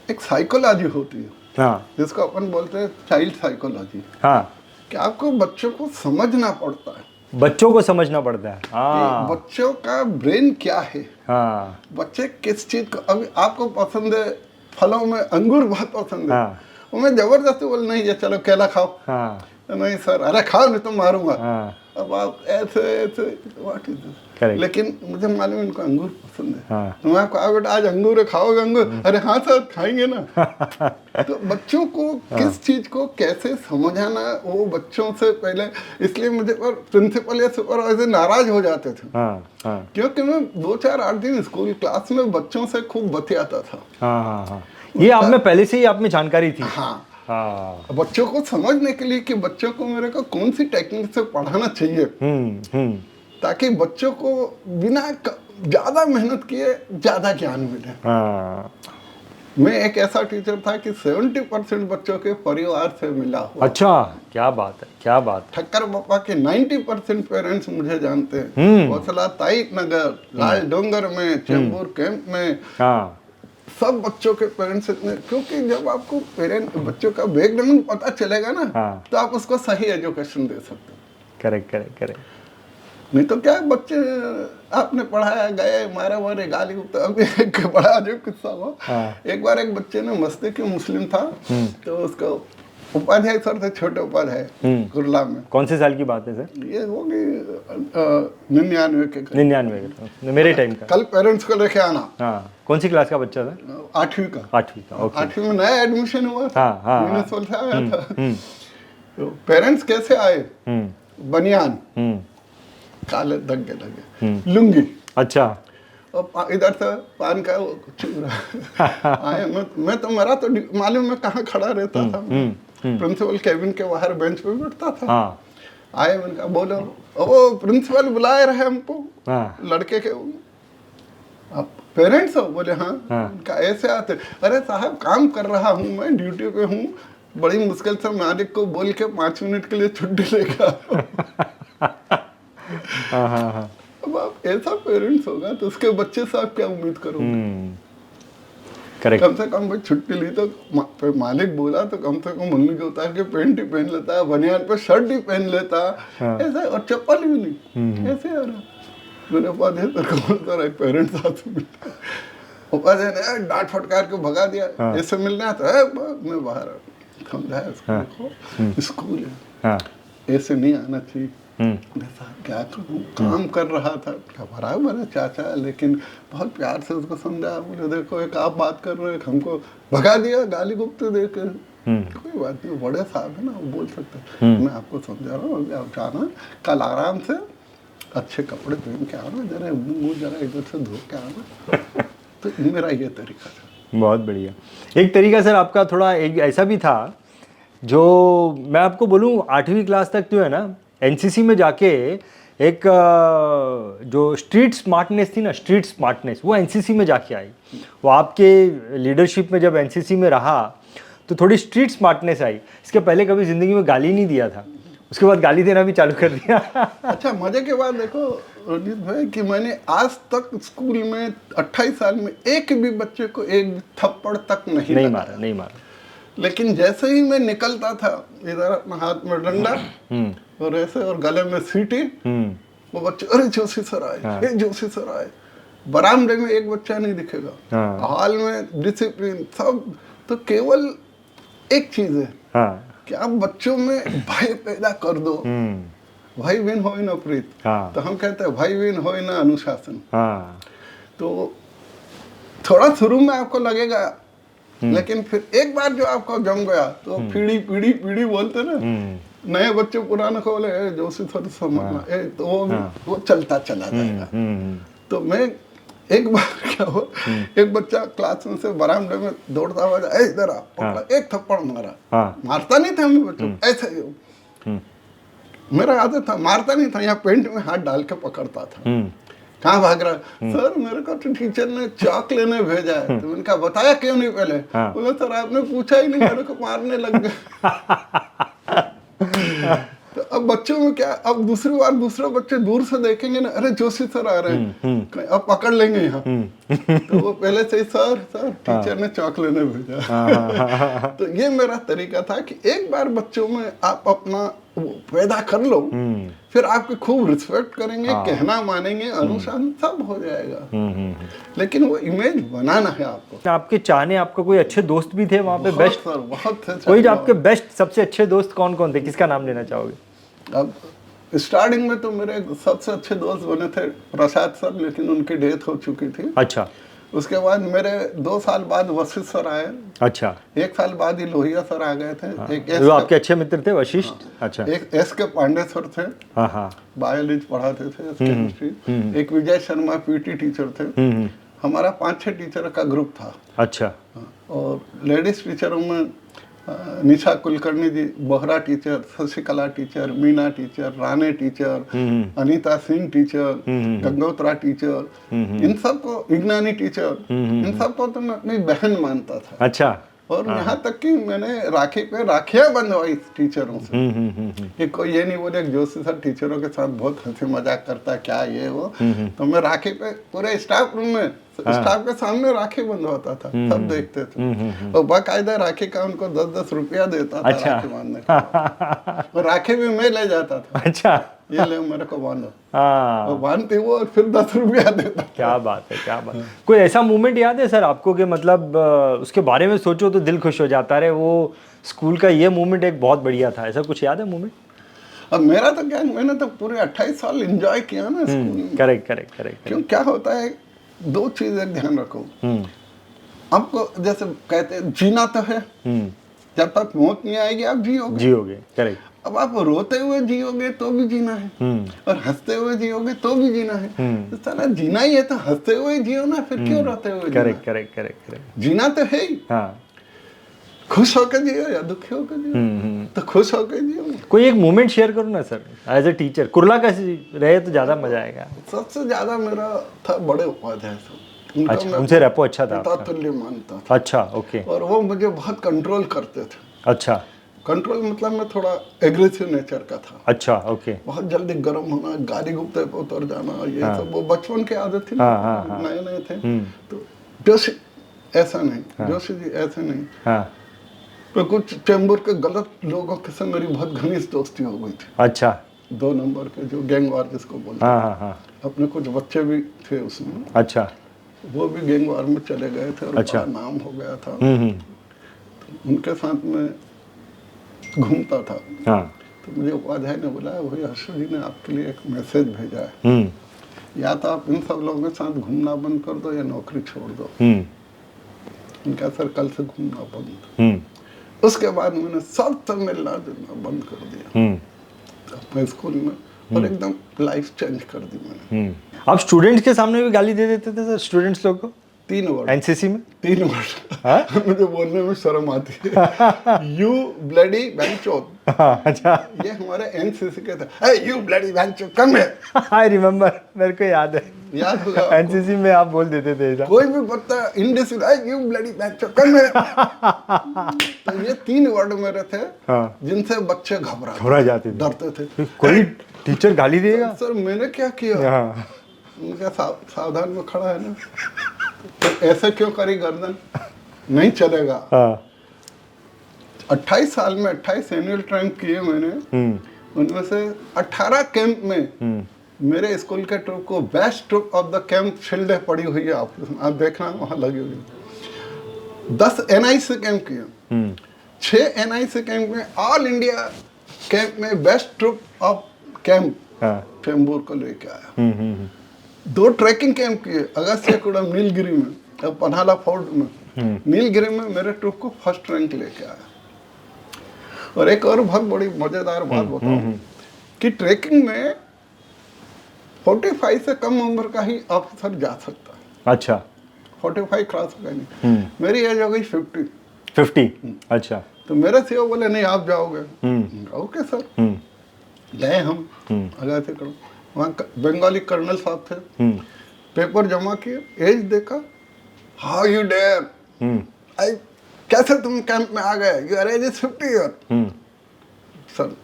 S2: एक साइकोलॉजी होती है।
S1: हाँ।
S2: जिसको अपन बोलते हैं चाइल्ड साइकोलॉजी।
S1: हाँ।
S2: कि आपको बच्चों को समझना पड़ता है।
S1: बच्चों को समझना पड़ता है। हाँ।
S2: बच्चों का ब्रेन क्या है।
S1: हाँ।
S2: बच्चे किस चीज को, अभी आपको पसंद है फलों में अंगूर बहुत पसंद है।
S1: हाँ।
S2: मैं जबरदस्ती बोल नहीं ये चलो केला खाओ।
S1: हाँ।
S2: नहीं सर, अरे खाओ नहीं तो मारूंगा।
S1: हाँ।
S2: अब आप ऐसे व्हाट इज दिस। लेकिन मुझे मालूम है इनको अंगूर पसंद है।
S1: हाँ।
S2: तो मैं कहा बेटा आज अंगूर है, खाओगे अंगूर? अरे हाँ सर खाएंगे ना। तो बच्चों को किस चीज को कैसे समझाना, वो बच्चों से पहले, इसलिए मुझे पर प्रिंसिपल या सुपरवाइजर नाराज हो जाते थे। क्योंकि मैं 2-4-8 दिन स्कूल क्लास में बच्चों से खूब बतियाता था।
S1: ये आप में पहले से ही आप में जानकारी थी?
S2: हाँ। बच्चों को समझने के लिए कि बच्चों को मेरे को कौन सी टेक्निक से पढ़ाना चाहिए ताकि बच्चों को बिना ज्यादा मेहनत किए ज्यादा ज्ञान मिले। मैं एक ऐसा टीचर था कि 70% बच्चों के परिवार से मिला हुआ।
S1: अच्छा, क्या बात है, क्या बात।
S2: ठक्कर पापा के 90% पेरेंट्स मुझे जानते हैं। वसला ताईत नगर, लाल डोंगर में, चेंबूर कैंप में, सब बच्चों के पेरेंट्स इतने, क्योंकि जब आपको पेरेंट बच्चों का बैकग्राउंड पता चलेगा ना तो आप उसको सही एजुकेशन दे सकते हो।
S1: करेक्ट।
S2: नहीं तो क्या बच्चे आपने पढ़ाया गए मारा मारे गाली। तो अभी एक बड़ा अजीब किस्सा हुआ। एक बार एक बच्चे ने मस्ती की, मुस्लिम था, तो उसको उपाध्याय सर थे, छोटे उपाध्याय, कुरला में।
S1: कौन से साल की बात है सर?
S2: ये होगी 99 के।
S1: 99 मेरे टाइम का।
S2: कल पेरेंट्स को लेके आना।
S1: कौन सी क्लास का बच्चा था?
S2: 8वीं का।
S1: 8वीं
S2: में नया एडमिशन हुआ था। म्यूनिसिपल से आया था। तो पेरेंट्स कैसे आए? बनियान, काले धग्गे लगे, लुंगी। अच्छा। और इधर से पान का चूरा आए। मैं तो मरा तो मालूम में कहाँ खड़ा रहता था। प्रिंसिपल केबिन के बाहर बेंच पे बैठता था। आए, मैंने कहा बोलो। ओ प्रिंसिपल बुलाए रहे हमको। लड़के के आप पेरेंट्स हो? बोले हाँ। उनका ऐसे आते, अरे साहब काम कर रहा हूँ मैं, ड्यूटी पे हूँ, बड़ी मुश्किल से मालिक को बोल के 5 मिनट के लिए छुट्टी लेकर। अब आप ऐसा पेरेंट्स होगा तो उसके बच्चे से आप क्या उम्मीद करोगे? कम से कम भाई छुट्टी ली तो मालिक बोला तो कम से कम मम्मी को उतार के पैंट ही पहन लेता है, बनियान पे शर्ट ही पहन लेता ऐसा, और चप्पल भी नहीं। ऐसे आ रहा मेरे पास पेरेंट्स आते ऊपर से डांट फटकार के भगा दिया, इससे मिलने आता है मैं बाहर समझाया इसको, देखो स्कूल है,
S1: हाँ
S2: ऐसे नहीं आना चाहिए। साहब क्या करूँ, काम कर रहा था, क्या बराबर है चाचा, लेकिन बहुत प्यार से उसको समझाया। बोले देखो एक आप बात कर रहे हैं, हमको भगा दिया गाली गुप्ते देकर, कोई बात नहीं, बड़े साहब है ना, वो बोल सकते हैं। मैं आपको समझा रहा हूँ, आप जाना कल आराम से अच्छे कपड़े पहन के आना, जरा मुँह जरा इधर से धो के आना। तो मेरा ये तरीका था।
S1: बहुत बढ़िया। एक तरीका सर आपका थोड़ा एक ऐसा भी था, जो मैं आपको बोलूँ 8वीं क्लास तक जो है ना एनसीसी में जाके एक जो स्ट्रीट स्मार्टनेस थी ना, स्ट्रीट स्मार्टनेस, वो एनसीसी में जाके आई। वो आपके लीडरशिप में जब एनसीसी में रहा तो थोड़ी स्ट्रीट स्मार्टनेस आई। इसके पहले कभी ज़िंदगी में गाली नहीं दिया था, उसके बाद गाली देना भी चालू कर दिया।
S2: अच्छा, मजे के बाद देखो रंजीत भाई कि मैंने आज तक स्कूल में 28 साल में एक भी बच्चे को एक थप्पड़ तक नहीं
S1: मारा।
S2: लेकिन जैसे ही मैं निकलता था, इधर अपना हाथ में डंडा और ऐसे और गले में सीटी, वो बच्चे अरे जोशी सर आए, जोशी सर आए। बरामदे में एक बच्चा नहीं दिखेगा, हॉल में डिसिप्लिन सब। तो केवल एक चीज है कि आप बच्चों में भय पैदा कर दो। भाई विन हो ना प्रीत, तो हम कहते हैं भाई विन हो ना अनुशासन। तो थोड़ा शुरू में आपको लगेगा, लेकिन फिर एक बार जो आपको जम गया तो पीढ़ी पीढ़ी पीढ़ी बोलते ना, नए बच्चे पुराने को बोले जोशी सर समझना, तो वो चलता चला जाएगा। तो मैं एक बार क्या हुआ, एक बच्चा क्लास में से बरामदे में दौड़ता हुआ जाए, इधर आ पकड़ा, एक थप्पड़ मारा। मारता नहीं था हमें बच्चों, ऐसे मेरा आदत था, मारता नहीं था, यहाँ पेंट में हाथ डाल के पकड़ता था। कहाँ भाग रहा? सर मेरे को तो टीचर ने चाक लेने भेजा है। तो मैंने कहा बताया क्यों नहीं पहले? बोला सर आपने पूछा ही नहीं, मेरे को मारने लग गए। तो अब बच्चों में क्या, अब दूसरी बार दूसरे बच्चे दूर से देखेंगे ना, अरे जोशी सर आ रहे हैं, अब पकड़ लेंगे यहाँ। तो वो पहले से ही सर टीचर ने चाक लेने भेजा। तो ये मेरा तरीका था कि एक बार बच्चों में आप अपना पैदा कर लो, फिर आपके खूब रिस्पेक्ट करेंगे, कहना मानेंगे, अनुशासन सब हो जाएगा। लेकिन वो इमेज बनाना है आपको।
S1: आपके चाहने, आपका कोई अच्छे दोस्त भी थे वहाँ पे? बेस्ट
S2: सर बहुत थे।
S1: कोई आपके बेस्ट सबसे अच्छे दोस्त कौन कौन थे, किसका नाम लेना चाहोगे?
S2: अब स्टार्टिंग में तो मेरे सबसे अच्छे दोस्त बने थे प्रसाद सर, लेकिन उनकी डेथ हो चुकी थी।
S1: अच्छा।
S2: उसके बाद मेरे 2 साल बाद वशिष्ठ सर आए।
S1: अच्छा।
S2: 1 साल बाद ही लोहिया सर आ गए थे। एक
S1: वो आपके अच्छे मित्र थे वशिष्ठ? अच्छा।
S2: एक एस के पांडे सर थे, बायोलॉजी पढ़ाते थे, केमिस्ट्री। एक विजय शर्मा पीटी टीचर थे। हमारा 5-6 टीचर का ग्रुप था।
S1: अच्छा।
S2: और लेडीज टीचरों में Nisha Kulkarni ji, Bohra teacher, Shashikala teacher, Meena teacher, Rane teacher, Anita Singh teacher, Gangotra teacher, इन सबको, विज्ञानी टीचर, इन सबको तो मैं अपनी बहन मानता था।
S1: अच्छा।
S2: और यहाँ तक कि मैंने राखी पे राखियां बंधवाई टीचरों से। कि कोई ये नहीं बोले जोशी सर टीचरों के साथ बहुत हंसी मजाक करता है क्या ये वो। तो मैं राखी पे पूरे स्टाफ रूम में स्टाफ के सामने राखी बंधवाता था, सब देखते थे। और बाकायदा राखी का उनको 10-10 रुपया देता था। अच्छा। राखी बांधने का। और राखी भी मैं ले जाता था।
S1: अच्छा।
S2: ये ले मेरे को बांधो। और बांधते वो और फिर 10 रुपया देता।
S1: क्या बात है, क्या बात। कोई ऐसा मोमेंट याद है सर आपको कि मतलब उसके बारे में सोचो तो दिल खुश हो जाता है, वो स्कूल का ये मोमेंट एक बहुत बढ़िया था, ऐसा कुछ याद है मोमेंट?
S2: अब मेरा तो क्या, मैंने तो पूरे 28 साल एंजॉय किया ना स्कूल में।
S1: करेक्ट।
S2: क्यों, क्या होता है, 2 चीजें ध्यान रखो। आपको जैसे कहते हैं जीना तो है, जब तक मौत नहीं आएगी आप जियोगे। करेक्ट। अब आप रोते हुए जियोगे तो भी जीना है, और हंसते हुए जियोगे तो भी जीना है। तो साला जीना ही है तो हंसते हुए जियो ना, फिर क्यों रोते हुए? करेक्ट। जीना तो है ही। खुश होकर जियो या दुखी होकर जियो, तो खुश होकर जियो। कोई एक मोमेंट शेयर करो ना sir, as a teacher. Kurla का रहे तो ज्यादा मजा आएगा। सबसे ज्यादा मेरा था बड़े उपाध्याय सर। अच्छा, उनसे रेपो अच्छा था? तुल्य मानता था। अच्छा, ओके। और वो मुझे बहुत कंट्रोल करते थे। अच्छा। कंट्रोल मतलब मैं थोड़ा एग्रेसिव नेचर का था। अच्छा, ओके। बहुत जल्दी गर्म होना, गाली गुप्ते पे उतर जाना, ये सब वो बचपन की आदत थी। नए थे। तो जोशी ऐसा नहीं, जोशी जी ऐसे नहीं। तो कुछ चैम्बर के गलत लोगों के साथ मेरी बहुत घनिष्ठ दोस्ती हो गई थी। अच्छा। 2 नंबर के जो गैंग वार जिसको बोलते हैं। अपने कुछ बच्चे भी थे उसमें। अच्छा। वो भी गैंग वार में चले गए थे और
S1: अच्छा।
S2: बड़ा नाम हो गया था।
S1: हम्म।
S2: उनके साथ में घूमता था।
S1: हाँ।
S2: तो मुझे उपाध्याय ने बुलाया, वही हर्षद जी ने आपके लिए एक मैसेज भेजा है, या तो आप इन सब लोगों के साथ घूमना बंद कर दो या नौकरी छोड़ दो। उनका सर कल से घूमना बंद। उसके बाद मैंने सबसे मिलना जुलना बंद कर दिया अपने स्कूल में, और एकदम लाइफ चेंज कर दी मैंने।
S1: आप स्टूडेंट्स के सामने भी गाली दे देते थे सर, स्टूडेंट्स लोग को?
S2: 3 वर्ड,
S1: एनसीसी में
S2: 3 वर्ड मुझे बोलने में शर्म आती है। यू ब्लडी बैंचोद।
S1: अच्छा।
S2: ये हमारे एनसीसी के थे। hey, you bloody बैंचोद, come here।
S1: आई रिमेम्बर, मेरे को याद है,
S2: याद होगा आपको?
S1: एनसीसी में आप बोल देते थे ऐसा।
S2: कोई भी बच्चा इंडिसिप्लिन, hey, you bloody बैंचोद, come here। तो ये 3 वर्ड मेरे थे, जिनसे बच्चे घबरा
S1: जाते थे,
S2: डरते थे।
S1: कोई टीचर गाली देगा।
S2: सर मैंने क्या किया? उनका सावधान में खड़ा है ना, तो ऐसे क्यों करी गर्दन, नहीं चलेगा। 28 साल में 28 एनुअल कैंप किए मैंने। उनमें से 18 कैंप में मेरे स्कूल के ट्रुप को best troop of the camp shield पड़ी हुई है, आप देखना वहाँ लगी हुई है। 10 NIC कैंप किए, 6 NIC कैंप में ऑल इंडिया कैंप में best troop of camp Chembur को लेके आया। 2 ट्रैकिंग कैंप किए, अगस्त्यकुंडम नीलगिरी में और पन्हाला फोर्ट में। नीलगिरी में मेरे ट्रुप को फर्स्ट रैंक लेके आया। और एक और बहुत बड़ी मजेदार बात बताऊं कि ट्रैकिंग में 45 से कम उम्र का ही ऑफिसर जा सकता है।
S1: अच्छा।
S2: 45 क्रॉस होगा नहीं। मेरी एज हो गई 50।
S1: अच्छा।
S2: तो मेरे सीओ बोले नहीं आप जाओगे। Okay sir. गए हम अगस्त्यकुंडम, वहाँ बंगाली कर्नल साहब थे। पेपर जमा किए, एज देखा, हाउ यू डेयर, कैसे तुम कैंप में आ गए, your age is 50 year. Sir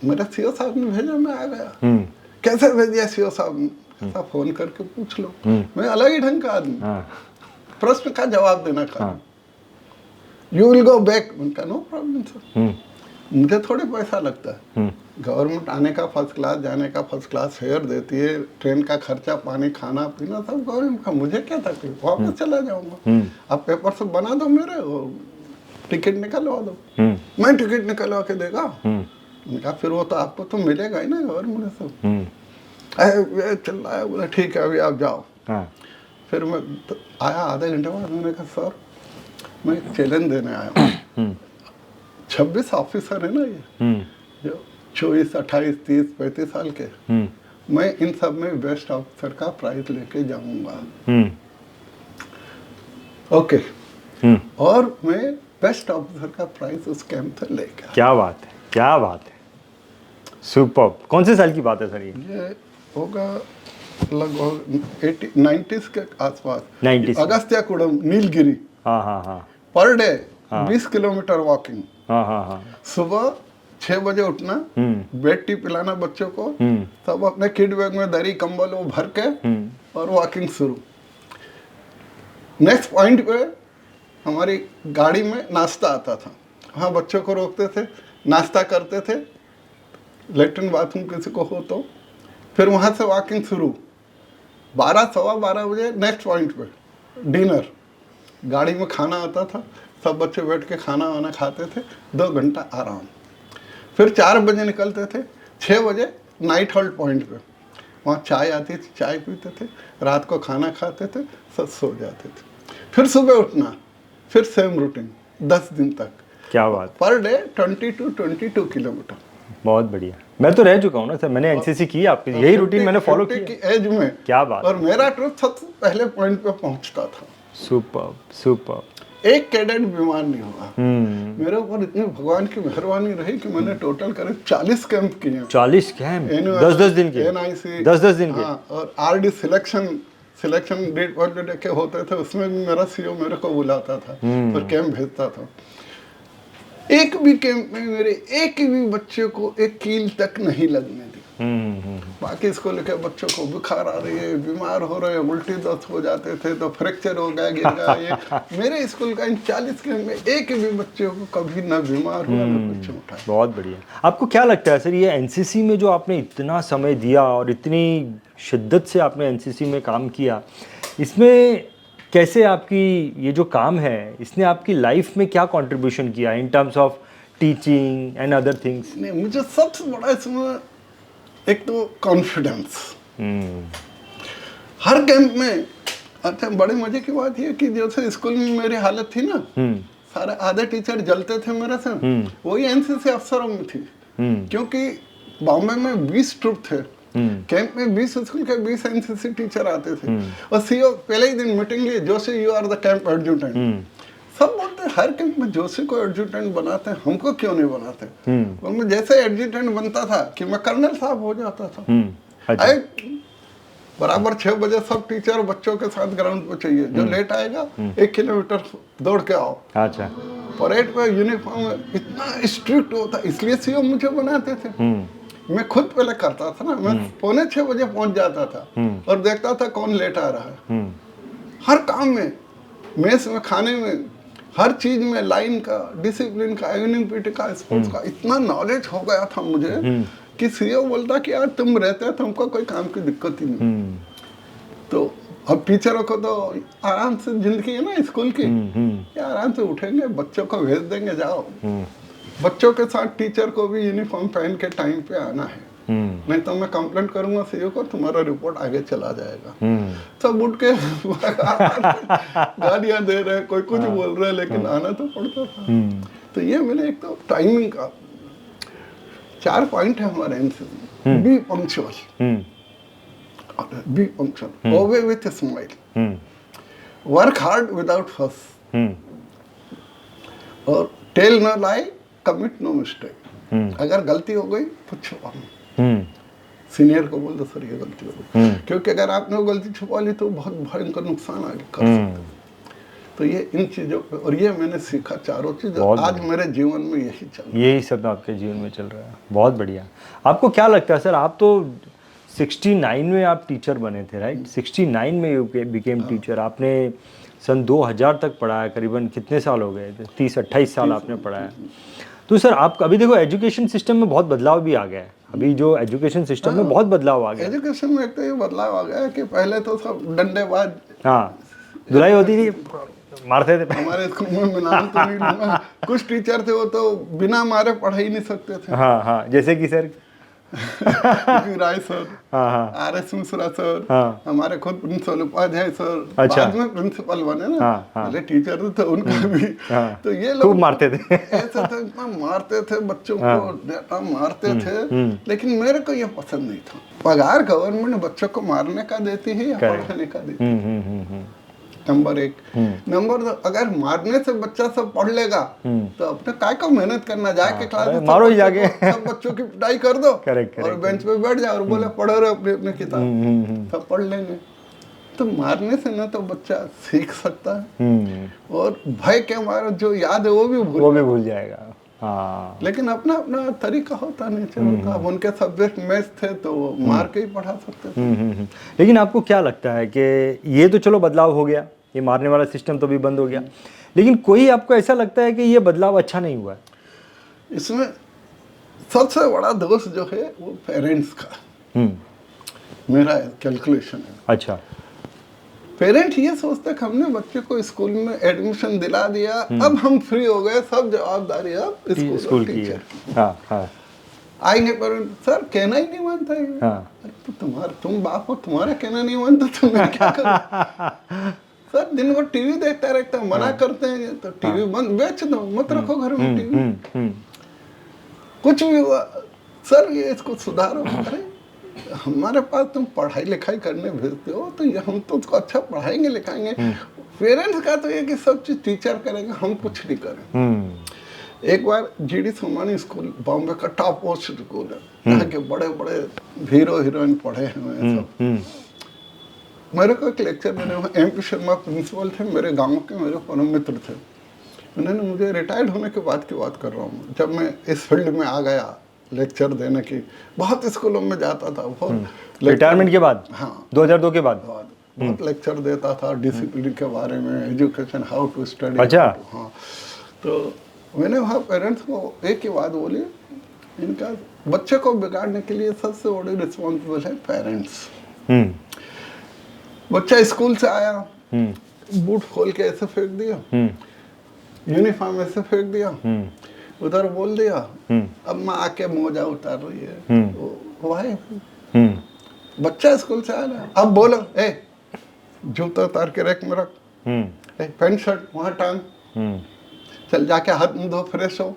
S2: मेरा सीओ साहब ने भेजा, मैं आ गया। कैसे भेज दिया सीओ साहब ने? फोन करके पूछ लो। मैं अलग ही ढंग का आदमी, प्रश्न का जवाब देना का। यू विल गो बैक, उनका नो प्रॉब्लम सर। मुझे थोड़े पैसा लगता है, गवर्नमेंट आने का फर्स्ट क्लास, जाने का फर्स्ट क्लास फेयर देती है, ट्रेन का खर्चा, पानी, खाना पीना सब गवर्नमेंट का, मुझे क्या तकलीफ, वापस चला जाऊंगा। आप पेपर सब बना दो मेरे, टिकट निकलवा दो। मैं टिकट निकलवा के देगा? उनका फिर वो तो आपको तो मिलेगा ही ना गवर्नमेंट से। चल रहा है, बोला ठीक है अभी आप जाओ। फिर मैं तो आया, आधे घंटे बाद मैंने कहा सर मैं चैलेंज देने आया हूँ। 26 ऑफिसर है ना ये, जो 24, 28, 30, 35 साल के, मैं इन सब में बेस्ट ऑफिसर का प्राइज लेके जाऊंगा। ओके। और मैं बेस्ट ऑफिसर का प्राइज उस कैंप से लेके।
S1: क्या बात है, क्या बात है, सुपर। कौन से साल की बात है सर
S2: ये होगा लगभग 90s के आसपास।
S1: 90s।
S2: अगस्त्यकुंडम नीलगिरी।
S1: हाँ।
S2: Per day 20 kilometre walking.
S1: हाँ।
S2: सुबह 6 बजे उठना, बेड टी पिलाना बच्चों को, सब अपने किड बैग में दरी कंबल वो भर के, और वॉकिंग शुरू। नेक्स्ट पॉइंट पे हमारी गाड़ी में नाश्ता आता था, वहाँ बच्चों को रोकते थे, नाश्ता करते थे, लेटरिन बाथरूम किसी को हो तो, फिर वहाँ से वॉकिंग शुरू। 12, सवा 12 बजे नेक्स्ट पॉइंट पे डिनर, गाड़ी में खाना आता था, सब बच्चे बैठ के खाना वाना खाते थे, 2 घंटा आराम। फिर 4 बजे निकलते थे, 6 बजे नाइट होल्ड पॉइंट पे, वहाँ चाय आती थी, चाय पीते थे, रात को खाना खाते थे, सब सो जाते थे। फिर सुबह उठना, फिर सेम रूटीन 10 दिन तक।
S1: क्या बात।
S2: Per day 20 to 22 kilometre.
S1: बहुत बढ़िया। मैं तो रह चुका हूँ ना सर, मैंने एनसीसी की, आपकी यही रूटीन मैंने फॉलो किया
S2: की एज में।
S1: क्या बात।
S2: और मेरा ट्रुप सबसे पहले पॉइंट पे पहुंचता था।
S1: सुपर।
S2: एक कैडेट बीमार नहीं हुआ। मेरे ऊपर इतनी भगवान की मेहरबानी रही कि मैंने टोटल करीब 40 कैंप किए।
S1: 40 कैंप 10-10 दिन के।
S2: NIC
S1: 10-10 दिन के।
S2: हाँ, और RD सिलेक्शन डेट वाले के होते थे, उसमें भी मेरा सीओ मेरे को बुलाता था और कैंप भेजता था। एक भी कैंप में मेरे एक भी बच्चे को एक कील तक नहीं लगने दी। बाकी स्कूल के बच्चों को बुखार आ रही है, बीमार हो रहे हैं, उल्टी दस्त हो जाते थे, तो फ्रैक्चर हो गया, गिर गया। ये मेरे स्कूल का इन 40 कैंप में एक भी बच्चे को कभी न बीमार हुआ न बच्चे उठाए।
S1: बहुत बढ़िया। आपको क्या लगता है सर, ये एनसीसी में जो आपने इतना समय दिया और इतनी शिद्दत से आपने एनसीसी में काम किया, इसमें कैसे आपकी ये जो काम है इसने आपकी लाइफ में क्या कंट्रीब्यूशन किया in terms of teaching and other things?
S2: नहीं, मुझे सबसे बड़ा इसमें एक तो कॉन्फिडेंस। हर कैंप में, अच्छा बड़े मजे की बात ये कि जैसे स्कूल में मेरी हालत थी ना, सारे आधे टीचर जलते थे मेरे से, वही एनसीसी अफसरों में थी। क्योंकि बॉम्बे में 20 ट्रुप थे, कैंप में 20 स्कूल के 20 एनसीसी टीचर आते थे। और सीओ पहले ही दिन मीटिंग लिए, Joshi you are the camp adjutant. सब बोलते हर कैंप में जोशी को एडजुटेंट बनाते हैं, हमको क्यों नहीं बनाते? और मैं जैसे एडजुटेंट बनता था कि मैं कर्नल साहब हो जाता था।
S1: अच्छा।
S2: बराबर 6 बजे सब टीचर बच्चों के साथ ग्राउंड पे चाहिए। जो लेट आएगा 1 किलोमीटर दौड़ के आओ।
S1: अच्छा।
S2: परेड पे यूनिफॉर्म इतना स्ट्रिक्ट होता, इसलिए सीओ मुझे बनाते थे। मैं खुद पहले करता था ना, मैं 5:45 बजे पहुंच जाता था और देखता था कौन लेट आ रहा है। हर काम में, मेस में, खाने में, हर चीज में लाइन का, डिसिप्लिन का, यूनिवर्सिटी का, स्पोर्ट्स का इतना नॉलेज हो गया था मुझे कि सीओ बोलता कि यार तुम रहते हो, तुमको कोई काम की दिक्कत ही नहीं। तो अब टीचरों को तो आराम से जिंदगी है ना स्कूल की, ये आराम से उठेंगे, बच्चों को भेज देंगे, जाओ। बच्चों के साथ टीचर को भी यूनिफॉर्म पहन के टाइम पे आना है, नहीं तो मैं कंप्लेंट करूंगा सीओ को, तुम्हारा रिपोर्ट आगे चला जाएगा। सब उठ के गालियां दे रहे हैं, कोई कुछ बोल रहे हैं, लेकिन आना तो पड़ता था। तो ये मैंने एक तो टाइमिंग का 4 पॉइंट है हमारे NCC. Be punctual, be punctual, obey with a smile, work hard without fuss, और tell no lie, commit no mistake. अगर गलती हो गई तो छुपा, सीनियर को बोल दो सर ये गलती हो गई, क्योंकि अगर आपने वो गलती छुपा ली तो बहुत भयंकर नुकसान आगे कर सकता है। तो ये इन चीजों पे, और ये मैंने सीखा चारों चीज, आज मेरे जीवन में यही चल रहा है।
S1: यही सब आपके जीवन में चल रहा है, बहुत बढ़िया। आपको क्या लगता है सर, आप तो 69 में आप टीचर बने थे, राइट? 69 में यू बिकेम टीचर। आपने सन 2000 तक पढ़ाया, करीबन कितने साल हो गए थे? 30-28 साल आपने पढ़ाया। तो सर आप अभी देखो एजुकेशन सिस्टम में बहुत बदलाव भी आ गया है। अभी जो एजुकेशन सिस्टम में बहुत बदलाव आ गया है।
S2: एजुकेशन में एक तो ये बदलाव आ गया है कि पहले तो सब डंडेबाज,
S1: हाँ, धुलाई होती थी, मारते थे।
S2: हमारे स्कूल में मैं नाम तो नहीं लूंगा, कुछ टीचर थे वो तो बिना मारे पढ़ा ही नहीं सकते थे।
S1: हाँ हाँ, जैसे कि सर
S2: राय सर,
S1: हाँ,
S2: आर.एस. मिश्रा सर,
S1: हाँ,
S2: हमारे खुद प्रिंसिपल उपाध्याय सर,
S1: अच्छा,
S2: बाद में प्रिंसिपल बने ना,
S1: हाँ, हाँ,
S2: पहले टीचर तो थे उनका भी,
S1: हाँ,
S2: तो ये लोग
S1: खूब मारते थे।
S2: ऐसे थे, इतना मारते थे बच्चों को, डेटा मारते थे, लेकिन मेरे को ये पसंद नहीं था। पगार गवर्नमेंट बच्चों को मारने का देती है या पढ़ाने का देती है? नंबर 1। नंबर 2, अगर मारने से बच्चा सब पढ़ लेगा तो अपने काय को मेहनत करना, जाके क्लास में
S1: मारो ही जाके,
S2: सब बच्चों की पिटाई कर दो और बेंच पे बैठ जाओ और बोले पढ़ो रहे अपनी अपनी किताब, सब पढ़ लेंगे। तो मारने से ना तो बच्चा सीख सकता है, और भय के मारे जो याद है वो भी भूल
S1: जाएगा। हाँ,
S2: लेकिन अपना अपना तरीका होता, नेचर होता। अब उनके सब्जेक्ट मैथ्स थे तो वो मार के ही पढ़ा सकते थे।
S1: लेकिन आपको क्या लगता है कि ये तो चलो बदलाव हो गया, ये मारने वाला सिस्टम तो भी बंद हो गया, लेकिन कोई आपको ऐसा लगता है कि ये बदलाव अच्छा नहीं हुआ है?
S2: इसमें सबसे बड़ा दोष जो है वो पेरेंट्स का, मेरा कैलकुलेशन है।
S1: अच्छा,
S2: पेरेंट ये सोचते कि हमने बच्चे को स्कूल में एडमिशन दिला दिया, अब हम फ्री हो गए, सब जवाबदारी अब स्कूल की है।
S1: हाँ, हाँ।
S2: आएंगे पेरेंट, सर कहना ही नहीं मानता है।
S1: हाँ।
S2: तो तुम बाप हो, तुम्हारा कहना नहीं मानता तो मैं क्या करूं? सर दिन को टीवी देखता रहता है, मना करते हैं तो टीवी बंद, बेच दो, मत रखो घर में टीवी। कुछ भी हुआ, सर ये इसको सुधारो। अरे हमारे पास तुम पढ़ाई लिखाई करने भेजते हो तो ये हम तो उसको अच्छा पढ़ाएंगे लिखाएंगे। पेरेंट्स का तो ये कि सब चीज टीचर करेंगे, हम कुछ नहीं करें। एक बार जीडी सोमानी स्कूल बॉम्बे का टॉप मोस्ट स्कूल है, यहाँ के बड़े बड़े हीरो हीरोइन पढ़े हैं सब। मेरे को एक लेक्चर देने में MP शर्मा प्रिंसिपल थे, मेरे गांव के मेरे परम मित्र थे। उन्होंने मुझे रिटायर्ड होने के बाद की बात कर रहा हूँ, जब मैं इस फील्ड में आ गया लेक्चर देने की, बहुत स्कूलों में जाता था, बहुत
S1: रिटायरमेंट के बाद,
S2: हाँ
S1: 2002 के बाद
S2: बहुत लेक्चर देता था डिसिप्लिन के बारे में, एजुकेशन, हाउ टू स्टडी।
S1: अच्छा,
S2: हाँ। तो मैंने वहाँ पेरेंट्स को एक ही बात बोली, इनका बच्चे को बिगाड़ने के लिए सबसे बड़ी रिस्पॉन्सिबल है पेरेंट्स। बच्चा स्कूल से आया, बूट खोल के ऐसे फेंक दिया, यूनिफॉर्म ऐसे फेंक दिया, उधर बोल दिया अब माँ आके मोजा उतार रही है, वाई बच्चा स्कूल से आ रहा है, अब बोलो ए जूता उतार के रैक में रख, पैंट शर्ट वहां टांग, चल जाके हाथ मुंह धो फ्रेश हो।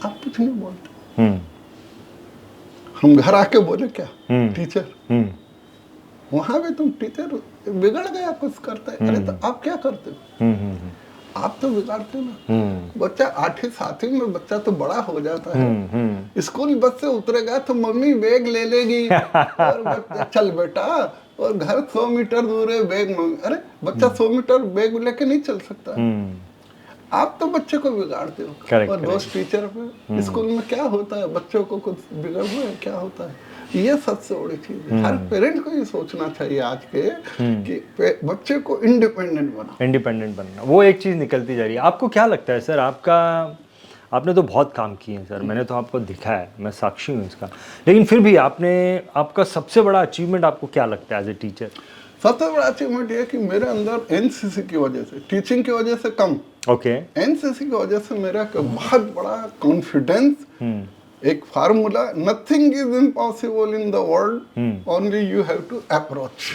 S2: आप कुछ नहीं बोलते, हम घर आके बोले क्या टीचर, वहां भी तुम टीचर बिगड़ गया कुछ करते, अरे तो आप क्या करते हो, आप तो बिगाड़ते ना। बच्चा 8वीं 7वीं में बच्चा तो बड़ा हो जाता है, स्कूल बस से उतरेगा तो मम्मी बैग ले लेगी और बच्चा चल बेटा, और घर 100 मीटर दूर है बैग मम्मी, अरे बच्चा 100 मीटर बैग लेके नहीं चल सकता। आप तो बच्चे को बिगाड़ते हो।
S1: correct,
S2: और दोस्त टीचर पे स्कूल में क्या होता है, बच्चों को कुछ बिगड़ हुआ है क्या होता है, ये सबसे बड़ी चीज है। हर पेरेंट को ये सोचना चाहिए आज के कि बच्चे को इंडिपेंडेंट बनना,
S1: वो एक चीज़ निकलती जा रही है। आपको क्या लगता है सर, आपने तो बहुत काम किए हैं सर, मैंने तो आपको दिखा है, मैं साक्षी हूँ इसका, लेकिन फिर भी आपका सबसे बड़ा अचीवमेंट आपको क्या लगता है एज ए टीचर?
S2: सबसे बड़ा अचीवमेंट ये कि मेरे अंदर एनसीसी की वजह से, टीचिंग की वजह से कम, एनसीसी की वजह से मेरा बहुत बड़ा कॉन्फिडेंस, एक formula, nothing is impossible in the world, only you have to approach.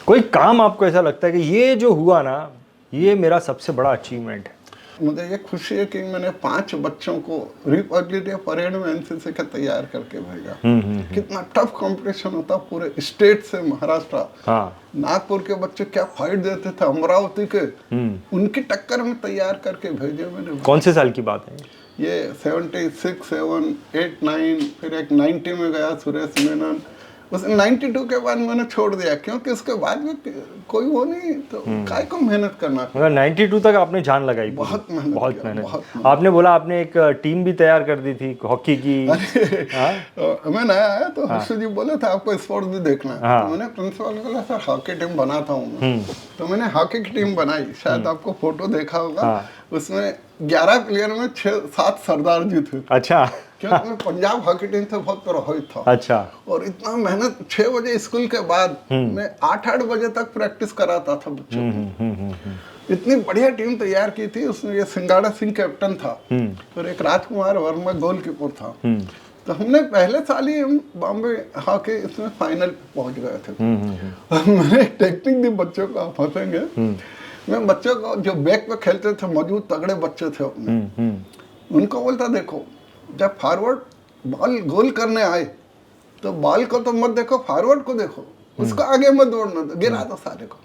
S1: कोई काम आपको ऐसा लगता है कि ये जो हुआ ना, ये मेरा सबसे बड़ा अचीवमेंट है?
S2: मुझे ये खुशी है कि मैंने 5 बच्चों को रिपब्लिक डे परेड में एनसीसी का तैयार करके भेजा। कितना टफ कंपटीशन होता, पूरे स्टेट से महाराष्ट्र, नागपुर के बच्चे क्या फाइट देते थे, अमरावती के, उनकी टक्कर में तैयार करके भेजे मैंने।
S1: कौन से साल की बात है
S2: ये? 76, 7, 8, 9, फिर एक 90 में गया सुरेश मेनन, उस 92 के बाद मैंने छोड़ दिया, क्योंकि उसके बाद में कोई वो नहीं, तो काय को मेहनत करना।
S1: मगर 92 तक आपने जान लगाई?
S2: बहुत मेहनत।
S1: आपने बोला आपने एक टीम भी तैयार कर दी थी हॉकी की।
S2: मैं नया आया तो हर्षू जी बोले थे आपको स्पोर्ट्स भी देखना है, तो मैंने प्रिंसिपल को बोला सर हॉकी टीम बनाता हूँ, तो मैंने हॉकी की टीम बनाई। शायद आपको फोटो देखा होगा, उसमें 11 प्लेयर में 6-7 सरदार जी थे।
S1: अच्छा।
S2: क्योंकि मैं पंजाब हॉकी टीम से बहुत प्रभावित था।
S1: अच्छा। और
S2: इतना मेहनत, 6 बजे स्कूल के बाद मैं 8 बजे तक प्रैक्टिस कराता था बच्चों को। इतनी बढ़िया टीम तैयार की थी, उसमें ये सिंगाड़ा सिंह कैप्टन था और एक राजकुमार वर्मा गोलकीपर था। तो हमने पहले साल ही हम बॉम्बे हॉकी इसमें फाइनल पहुंच गए थे। और मैंने एक टेक्निक दी बच्चों को, आप हंसेंगे, मैं बच्चों को जो बैक पे खेलते थे, मौजूद तगड़े बच्चे थे अपने, उनको बोलता देखो जब फॉरवर्ड बॉल गोल करने आए तो बॉल को तो मत देखो, फॉरवर्ड को देखो, उसको आगे मत दौड़ना दो, गिरा दो सारे को,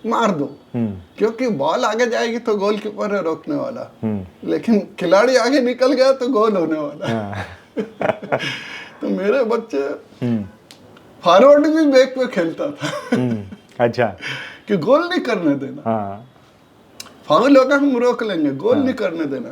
S2: मार दो, क्योंकि बॉल आगे जाएगी तो गोलकीपर है रोकने वाला, लेकिन खिलाड़ी आगे निकल गया तो गोल होने वाला। तो मेरे बच्चे फॉरवर्ड भी बैक पे खेलता था।
S1: अच्छा।
S2: कि गोल नहीं करने देना, फाउल होगा हम रोक लेंगे, गोल नहीं करने देना।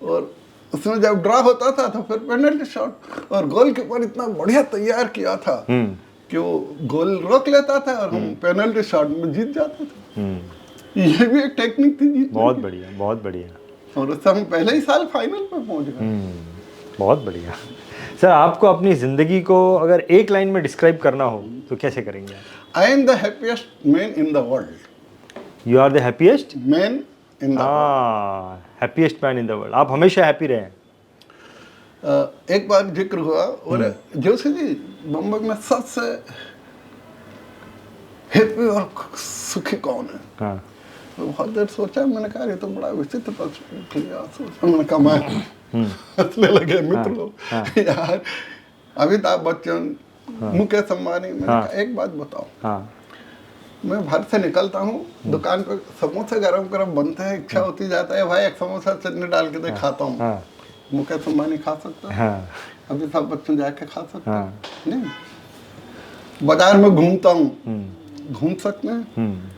S2: और उसमें जब ड्रॉ होता था तो फिर पेनल्टी शॉट, और गोलकीपर इतना बढ़िया तैयार किया था कि वो गोल रोक लेता था और हम पेनल्टी शॉट में जीत जाते थे। ये भी एक टेक्निक थी जीतने की।
S1: बहुत बढ़िया, बहुत बढ़िया।
S2: और उससे हम पहले ही साल फाइनल पे पहुंच गए।
S1: बहुत बढ़िया। सर आपको अपनी जिंदगी को अगर एक लाइन में डिस्क्राइब करना हो तो कैसे करेंगे?
S2: I am the happiest man in the world.
S1: You are the happiest
S2: man in the world.
S1: Happiest man in the world. आप हमेशा हैप्पी रहे?
S2: एक बार जिक्र हुआ, और जोशी जी बम्बई में सबसे हैप्पी और सुखी कौन है? तो बहुत देर सोचा, मैंने कहा ये तो बड़ा विचित्र प्रश्न। मैंने कहा मैं हंसने लगे मित्र लोग। यार अमिताभ बच्चन, मुकेश अंबानी। मैंने कहा एक बात बताओ, मैं घर से निकलता हूँ, दुकान पे समोसे गरम गरम बनते हैं, इच्छा होती जाता है भाई एक समोसा चटनी डाल के दे, खाता हूँ। मुकेश अंबानी खा सकता है, अमिताभ बच्चन जाके खा सकता है? नहीं। बाजार में घूमता हूँ, घूम सकते हैं?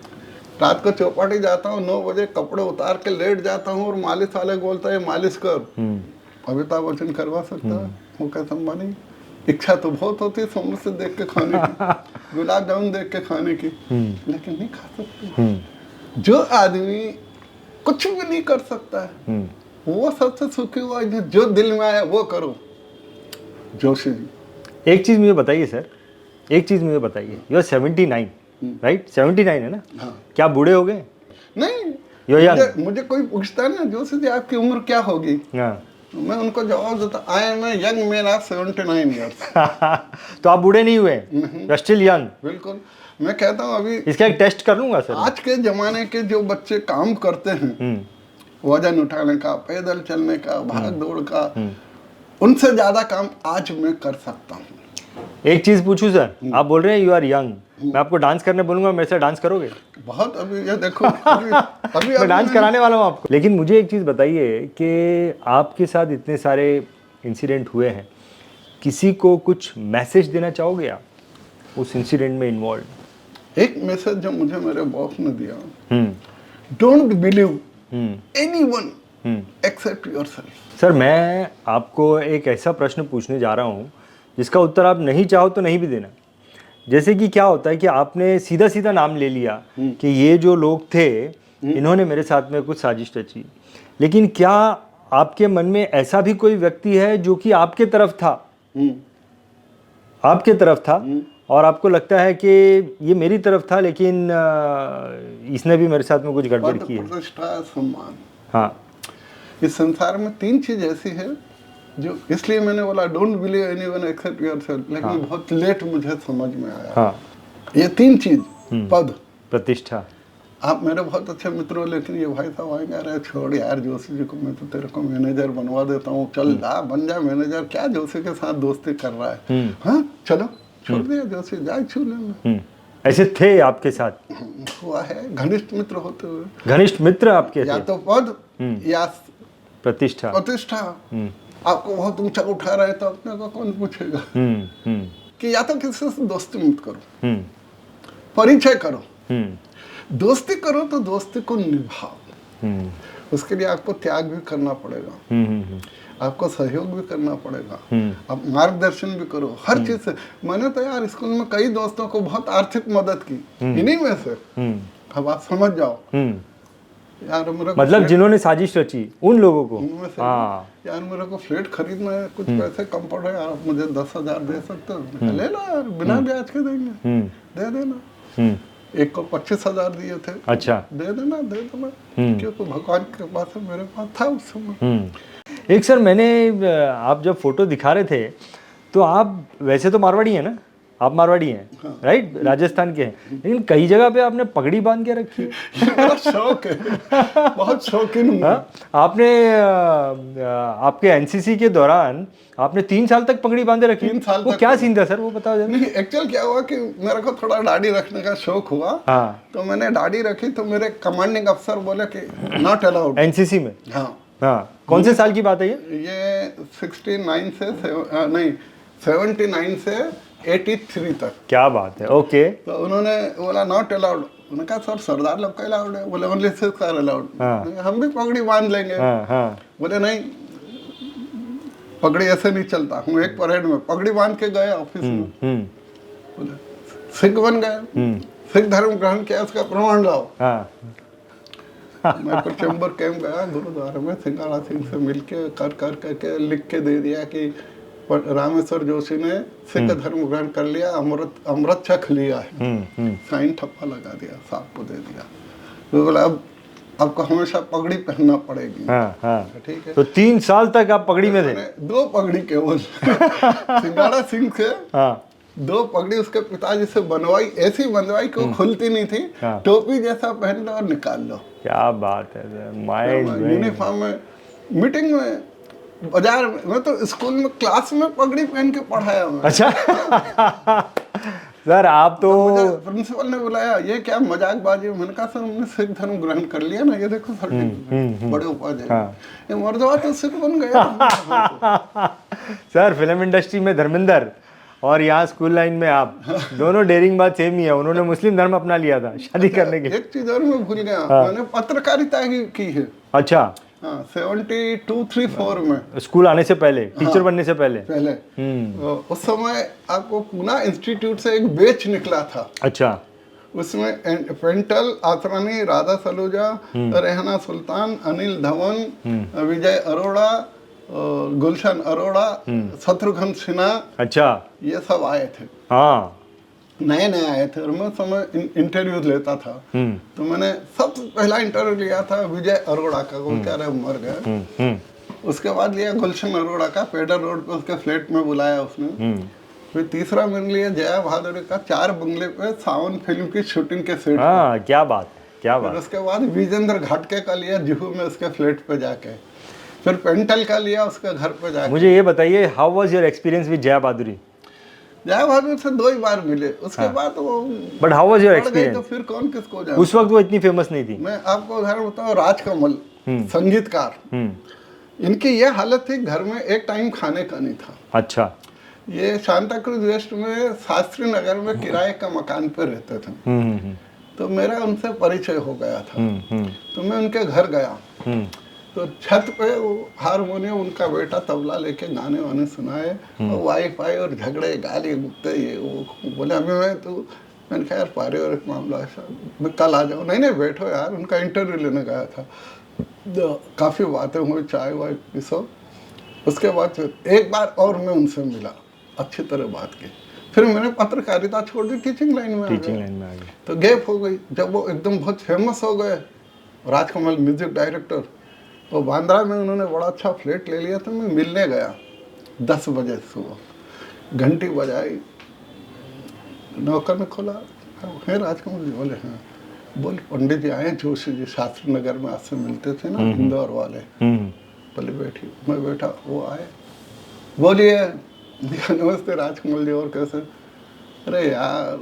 S2: रात को चौपाटी जाता हूँ, 9 बजे कपड़े उतार के लेट जाता हूँ और मालिश वाले बोलता है मालिश कर, अमिताभ बच्चन करवा सकता है? मुकेश अंबानी? इच्छा तो बहुत होती है समोसे देख के खाने की, गुलाब जामुन देख के खाने की, लेकिन नहीं खा सकते। जो आदमी कुछ भी नहीं कर सकता है वो सबसे सुखी हुआ है। जो दिल में आया वो करो। जोशी जी
S1: एक चीज मुझे बताइए सर, एक चीज मुझे बताइए, यू आर 79, राइट? 79 है ना?
S2: हाँ।
S1: क्या बूढ़े हो गए?
S2: नहीं,
S1: You're young.
S2: मुझे कोई पूछता ना जोशी जी आपकी उम्र क्या होगी,
S1: हाँ।
S2: मैं उनको जवाब देता I am a young man of 79 years.
S1: तो आप बूढ़े नहीं हुए, यू स्टिल यंग।
S2: बिल्कुल, मैं कहता हूँ अभी
S1: इसका एक टेस्ट कर लूंगा सर।
S2: आज के जमाने के जो बच्चे काम करते हैं, वजन उठाने का, पैदल चलने का, भाग दौड़ का, उनसे ज्यादा काम आज मैं कर सकता हूँ।
S1: एक चीज पूछूं सर, आप बोल रहे हैं यू आर यंग, मैं आपको डांस करने बोलूंगा, मेरे से डांस करोगे?
S2: बहुत, अभी ये देखो अभी
S1: मैं डांस कराने वाला हूँ आपको। लेकिन मुझे एक चीज बताइए कि आपके साथ इतने सारे इंसिडेंट हुए हैं, किसी को कुछ मैसेज देना चाहोगे आप उस इंसिडेंट में इन्वॉल्व?
S2: एक मैसेज जो मुझे मेरे बॉस ने दिया, don't believe anyone except yourself.
S1: Sir मैं आपको एक ऐसा प्रश्न पूछने जा रहा हूँ जिसका उत्तर आप नहीं चाहो तो नहीं भी देना। जैसे कि क्या होता है कि आपने सीधा सीधा नाम ले लिया कि ये जो लोग थे इन्होंने मेरे साथ में कुछ साजिश रची, लेकिन क्या आपके मन में ऐसा भी कोई व्यक्ति है जो कि आपके तरफ था, आपके तरफ था और आपको लगता है कि ये मेरी तरफ था लेकिन इसने भी मेरे साथ में कुछ गड़बड़ की है?
S2: प्रतिष्ठा, सम्मान।
S1: हाँ,
S2: इस संसार में 3 चीज ऐसी है जो, इसलिए मैंने बोला don't believe anyone except yourself, लेकिन बहुत लेट मुझे समझ में आया।
S1: हाँ।
S2: ये 3 चीज, पद,
S1: प्रतिष्ठा।
S2: आप मेरे बहुत अच्छे मित्र हो, लेकिन ये भाई साहब आएंगे, अरे छोड़ यार जोशी जी को, मैं तो तेरे को मैनेजर बनवा देता हूँ, चल जा बन जा मैनेजर, क्या जोशी के साथ दोस्ती कर रहा है, हाँ चलो छोड़ दिया जोशी, जाए छू लेना।
S1: ऐसे थे आपके साथ?
S2: हुआ है, घनिष्ठ मित्र होते हुए।
S1: घनिष्ठ मित्र आपके
S2: या
S1: थे?
S2: तो पद या
S1: प्रतिष्ठा।
S2: प्रतिष्ठा। आपको बहुत ऊंचा उठा रहे तो अपने को कौन पूछेगा? कि या तो किसी से दोस्ती मत करो, परिचय करो। दोस्ती करो तो दोस्ती को निभाओ, उसके लिए आपको त्याग भी करना पड़ेगा, आपको सहयोग भी करना पड़ेगा, आप मार्गदर्शन भी करो हर चीज से। मैंने तो यार स्कूल में कई दोस्तों को बहुत आर्थिक मदद की, इन्हीं में से। अब आप समझ जाओ यार, मेरे
S1: मतलब जिन्होंने साजिश रची उन लोगों को।
S2: हाँ यार, मेरे को फ्लैट खरीदना है, कुछ पैसे कम पड़ रहे हैं, आप मुझे 10,000 दे सकते हो? ले लो यार, बिना ब्याज के देंगे, दे देना। एक को 25,000 दिए थे।
S1: अच्छा,
S2: दे देना क्योंकि भगवान के पास है, मेरे पास था उस समय।
S1: एक सर मैंने, आप जब फोटो दिखा रहे थे तो आप वैसे तो मारवाड़ी हैं ना, आप मारवाड़ी हैं राइट, राजस्थान के हैं, लेकिन कई जगह पे आपने पगड़ी बांध के रखी है।
S2: मेरा शौक है, बहुत शौकीन हूँ।
S1: आपने आपके एनसीसी के दौरान आपने 3 साल तक पगड़ी बांधे रखी?
S2: 3 साल
S1: वो
S2: तक।
S1: क्या सीन था सर, वो बताओ जरा।
S2: नहीं, एक्चुअल क्या हुआ कि मेरे को थोड़ा दाढ़ी रखने का शौक हुआ।
S1: हाँ।
S2: तो मैंने दाढ़ी रखी तो मेरे कमांडिंग अफसर बोले कि नॉट अलाउड।
S1: एनसीसी में?
S2: हाँ।
S1: कौन से साल की बात है ये?
S2: 69 से नहीं 79 से 83 तक।
S1: क्या बात है, ओके।
S2: तो उन्होंने बोला नॉट अलाउड। उन्होंने कहा सर सरदार लोग का अलाउड है। बोले ओनली सिक्स आर अलाउड। हम भी पगड़ी बांध लेंगे। बोले नहीं, पगड़ी ऐसे नहीं चलता। हम एक परेड में पगड़ी बांध के गए ऑफिस में, बोले सिख बन गए, सिख धर्म ग्रहण किया, उसका प्रमाण लाओ। मैं कुछ चैम्बर कैंप गया गुरुद्वारा में, सिंगाड़ा सिंह से मिलके कर करके लिख के दे दिया कि रामेश्वर जोशी ने सिख धर्म ग्रहण कर लिया, अमृत चख लिया है। साइन ठप्पा लगा दिया, साहब को दे दिया। तो बोला अब आपको हमेशा पगड़ी पहनना पड़ेगी। ठीक है।
S1: तो 3 साल तक आप पगड़ी में थे?
S2: 2 पगड़ी केवल सिंगाड़ा सिंह से 2 पगड़ी उसके पिताजी से बनवाई, ऐसी बनवाई कि वो खुलती नहीं थी। टोपी जैसा पहन लो और निकाल लो।
S1: क्या बात है सर,
S2: यूनिफॉर्म में, मीटिंग में, बाजार में, मैं तो स्कूल में क्लास में पगड़ी पहन के पढ़ाया मैं।
S1: अच्छा सर आप तो
S2: प्रिंसिपल ने बुलाया, ये क्या मजाकबाजी? मैंने कहा सर हमने सिख धर्म ग्रहण कर लिया ना, ये देखो सर्टिफिकेट, बड़े उपाध्याय ये मर्दवा तो सिख बन गया।
S1: सर फिल्म इंडस्ट्री में धर्मेंद्र और यहाँ स्कूल लाइन में आप दोनों डेयरिंग बात सेम ही है। उन्होंने मुस्लिम धर्म अपना लिया था शादी करने के।
S2: एक चीज और मैं भूल गया, मैंने पत्रकारिता की है।
S1: अच्छा।
S2: 72-3-4 में,
S1: स्कूल आने से पहले, टीचर बनने से पहले
S2: उस समय आपको पूना इंस्टीट्यूट से एक बैच निकला था।
S1: अच्छा।
S2: उसमें पेंटल आसरानी, राधा सलूजा, रेहना सुल्तान, अनिल धवन, विजय अरोड़ा, गुलशन अरोड़ा, शत्रुघ्न सिन्हा,
S1: अच्छा,
S2: ये सब आए थे।
S1: हाँ।
S2: नए नए आए थे और मैं उस समय इंटरव्यू लेता था। तो मैंने सबसे पहला इंटरव्यू लिया था विजय अरोड़ा का, वो क्या रहे मर गए। उसके बाद लिया गुलशन अरोड़ा का, पेडर रोड पे उसके फ्लैट में बुलाया उसने। फिर तीसरा मैंने लिया जया भादुरी का, 4 बंगले पे सावन फिल्म की शूटिंग के सेट।
S1: हाँ, क्या बात, क्या
S2: फिर
S1: बात।
S2: उसके बाद विजेंद्र घाटके का लिया जुहू में उसके फ्लैट पे जाके। फिर पेंटल का लिया उसके घर पे जाके।
S1: मुझे ये बताइए, how was your experience with Jaya Bhaduri?
S2: Jaya Bhaduri से 2 ही बार मिले, उसके बाद वो
S1: बट हाउ वाज योर
S2: बढ़ गई, तो
S1: एक्सपीरियंस?
S2: फिर कौन किसको जाने।
S1: उस वक्त वो इतनी फेमस नहीं थी।
S2: मैं आपको उदाहरण बताऊं, राजकमल संगीतकार, इनकी ये हालत थी, घर में एक टाइम खाने का नहीं था।
S1: अच्छा।
S2: ये सांता क्रूज वेस्ट में शास्त्री नगर में किराए का मकान पे रहते थे। तो मेरा उनसे परिचय हो गया था। तो मैं उनके घर गया, तो छत पे वो हारमोनियम, उनका बेटा तबला लेके गाने वाने सुनाए, और वाईफाई और झगड़े गाली गुप्ते ये वो। बोले अभी मैंने कहा यार पारिवारिक मामला है सर, मैं कल आ जाऊँ। नहीं बैठो यार, उनका इंटरव्यू लेने गया था। काफ़ी बातें हुई, चाय वाय ये सब। उसके बाद एक बार और मैं उनसे मिला, अच्छी तरह बात की। फिर मैंने पत्रकारिता छोड़ दी, टीचिंग लाइन में आ गया। तो गैप हो गई। जब वो एकदम बहुत फेमस हो गए, राजकमल म्यूजिक डायरेक्टर, तो बांद्रा में उन्होंने बड़ा अच्छा फ्लैट ले लिया। तो मैं मिलने गया 10 बजे सुबह, घंटी बजाई, नौकर ने खोला, है राजकमल जी? बोले हाँ। बोले पंडित जी आए, जोशी जी शास्त्री नगर में आपसे मिलते थे ना, इंदौर वाले। बोले बैठी। मैं बैठा, वो आए, बोलिए। नमस्ते राजकमल जी, और कैसे? अरे यार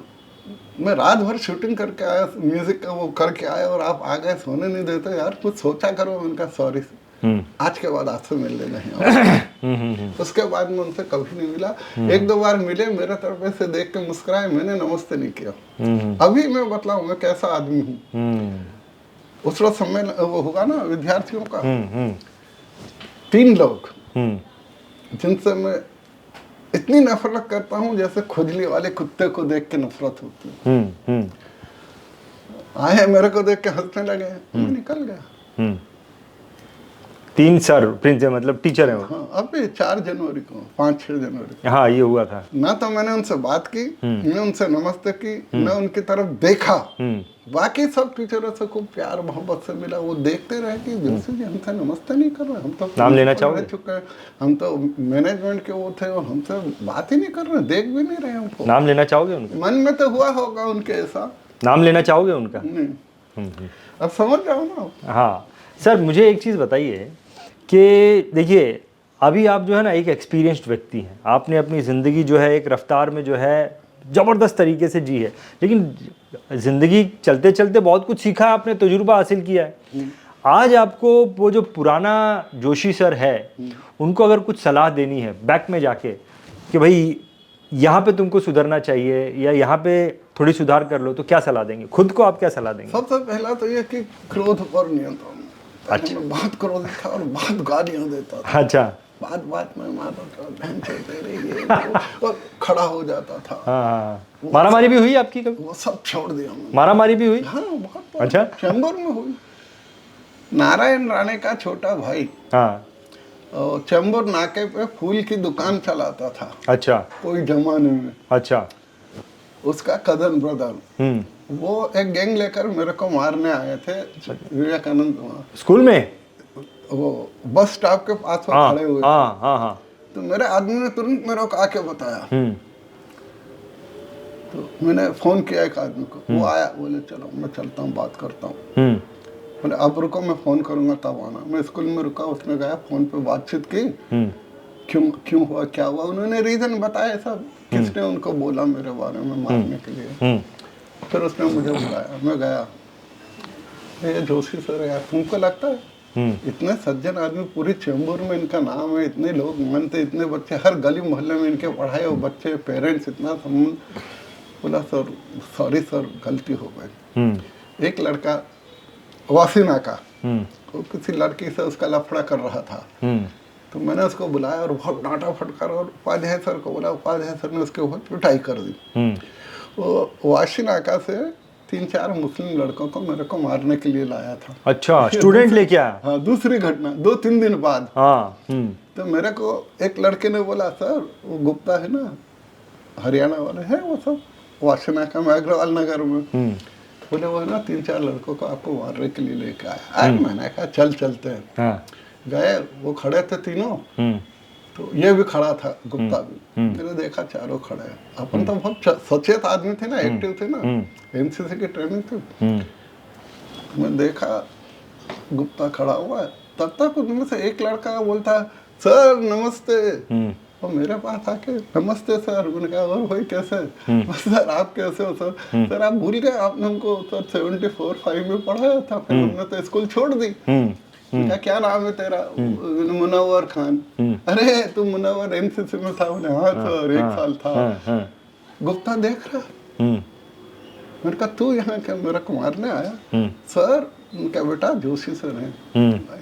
S2: मैं रात भर शूटिंग करके आया, म्यूजिक का वो करके आया, और आप आ गए, सोने नहीं देते यार, कुछ सोचा करो। उनका सॉरी, आज के बाद आपसे मिलने नहीं। उसके बाद मैं उनसे कभी नहीं मिला। 1-2 बार मिले, मेरे तरफ से देख के मुस्कुराए, मैंने नमस्ते नहीं किया। अभी मैं बतलाऊं मैं कैसा आदमी हूँ। उस वक्त सम्मेलन वो होगा ना विद्यार्थियों का, 3 लोग जिनसे मैं इतनी नफरत करता हूँ जैसे खुजली वाले कुत्ते को देख के नफरत होती है। आए मेरे को देख के हंसने लगे, मैं निकल गया।
S1: 3 सर प्रिंस मतलब टीचर हैं वो।
S2: हाँ, अभी 4 जनवरी को, 5-6 जनवरी को।
S1: हाँ, ये हुआ था
S2: ना। तो मैंने उनसे बात की, मैं उनसे नमस्ते की, मैं उनकी तरफ देखा। बाकी सब टीचरों से खूब प्यार मोहब्बत से मिला। वो देखते रहे कि जोशी जी हमसे नमस्ते नहीं कर रहे, हम तो
S1: नाम लेना चाहोगे?
S2: चुके हैं, हम तो मैनेजमेंट के वो थे, और हमसे बात ही नहीं कर रहे, देख भी नहीं रहे हमको।
S1: नाम लेना चाहोगे उनका?
S2: मन में तो हुआ होगा उनके ऐसा।
S1: नाम लेना चाहोगे उनका?
S2: नहीं, अब समझ जाओ ना।
S1: हाँ सर, मुझे एक चीज़ बताइए कि देखिए अभी आप जो है ना एक एक्सपीरियंस्ड व्यक्ति हैं, आपने अपनी ज़िंदगी जो है एक रफ्तार में जो है ज़बरदस्त तरीके से जी है, लेकिन ज़िंदगी चलते चलते बहुत कुछ सीखा, आपने तजुर्बा हासिल किया है। आज आपको वो जो पुराना जोशी सर है, उनको अगर कुछ सलाह देनी है बैक में जाके कि भाई यहाँ पे तुमको सुधरना चाहिए या यहाँ पे थोड़ी सुधार कर लो, तो क्या सलाह देंगे? खुद को आप क्या सलाह देंगे?
S2: सबसे पहला तो ये कि क्रोध पर नियंत्रण। अच्छा, बहुत क्रोध था और बहुत गालियां देता था।
S1: अच्छा,
S2: बात में मारता था, और खड़ा हो जाता था।
S1: हाँ, मारामारी भी हुई आपकी कभी?
S2: वो सब छोड़ दिया मैंने।
S1: मारामारी भी हुई?
S2: हाँ, बहुत।
S1: अच्छा,
S2: चैम्बर में हुई। नारायण राणे का छोटा भाई, हाँ, चैम्बर नाके पे फूल की दुकान चलाता था। अच्छा, कोई जमाने में। अच्छा, उसका कजन ब्रदर, वो एक गैंग लेकर मेरे को मारने आए थे विवेकानंद वहाँ स्कूल में, वो बस स्टॉप के पास खड़े हुए। तो मेरे आदमी ने तुरंत मेरे को आके बताया। तो मैंने फोन किया एक आदमी को, वो आया, बोले चलो मैं चलता हूँ, बात करता हूँ। मैंने अब रुको, मैं फोन करूंगा तब आना। मैं स्कूल में रुका, उसने गया, फोन पे बातचीत की, क्यों हुआ, क्या हुआ, उन्होंने रीजन बताया सब, किसने उनको बोला मेरे बारे में मारने के लिए। फिर उसने मुझे बुलाया, मैं गया, ये जोशी सर यार, तुमको लगता है इतने सज्जन आदमी, पूरी चैम्बर में इनका नाम है, इतने लोग मानते, इतने बच्चे हर गली मोहल्ले में इनके पढ़ाए हो बच्चे, पेरेंट्स, इतना सम्मान। बोला सर सॉरी सर, गलती हो गई। एक लड़का वासिना का, वो किसी लड़की से उसका लफड़ा कर रहा था, तो मैंने उसको बुलाया और बहुत डांटा फटकार, और उपाध्याय सर को बोला, उपाध्याय सर ने उसके ऊपर पिटाई कर दी। वो वासिनाका से 3-4 मुस्लिम लड़कों को मेरे को मारने के लिए लाया था। अच्छा, स्टूडेंट लेके आया? हाँ, दूसरी घटना 2-3 दिन बाद। तो मेरे को एक लड़के ने बोला, सर वो गुप्ता है ना, हरियाणा वाले हैं वो सब, वासना का में अग्रवाल नगर में। बोले वो ना 3-4 लड़कों को आपको मारने के लिए लेके आया। मैंने कहा चल चलते हैं।
S1: हाँ।
S2: गए, वो खड़े थे तीनों, तो ये भी खड़ा था, गुप्ता भी। मैंने देखा चारों खड़े हैं। अपन तो बहुत सचेत आदमी थे ना, एक्टिव थे ना, एनसीसी की ट्रेनिंग थी। मैं देखा गुप्ता खड़ा हुआ है, तब तक उनमें से एक लड़का बोलता सर नमस्ते। और मेरे पास आके नमस्ते सर। मैंने कहा और भाई कैसे? सर आप कैसे हो सर? सर आप भूल गए, आपने हमको सर 74-5 में पढ़ाया था, फिर हमने तो स्कूल छोड़ दी। क्या नाम है तेरा? मुनव्वर खान। अरे तुम मुनव्वर एनसीसी में था? बोले हाँ सर 1 साल था। गुप्ता देख रहा। मैंने कहा तू यहाँ क्या मेरा को मारने आया? सर क्या बेटा जोशी सर हैं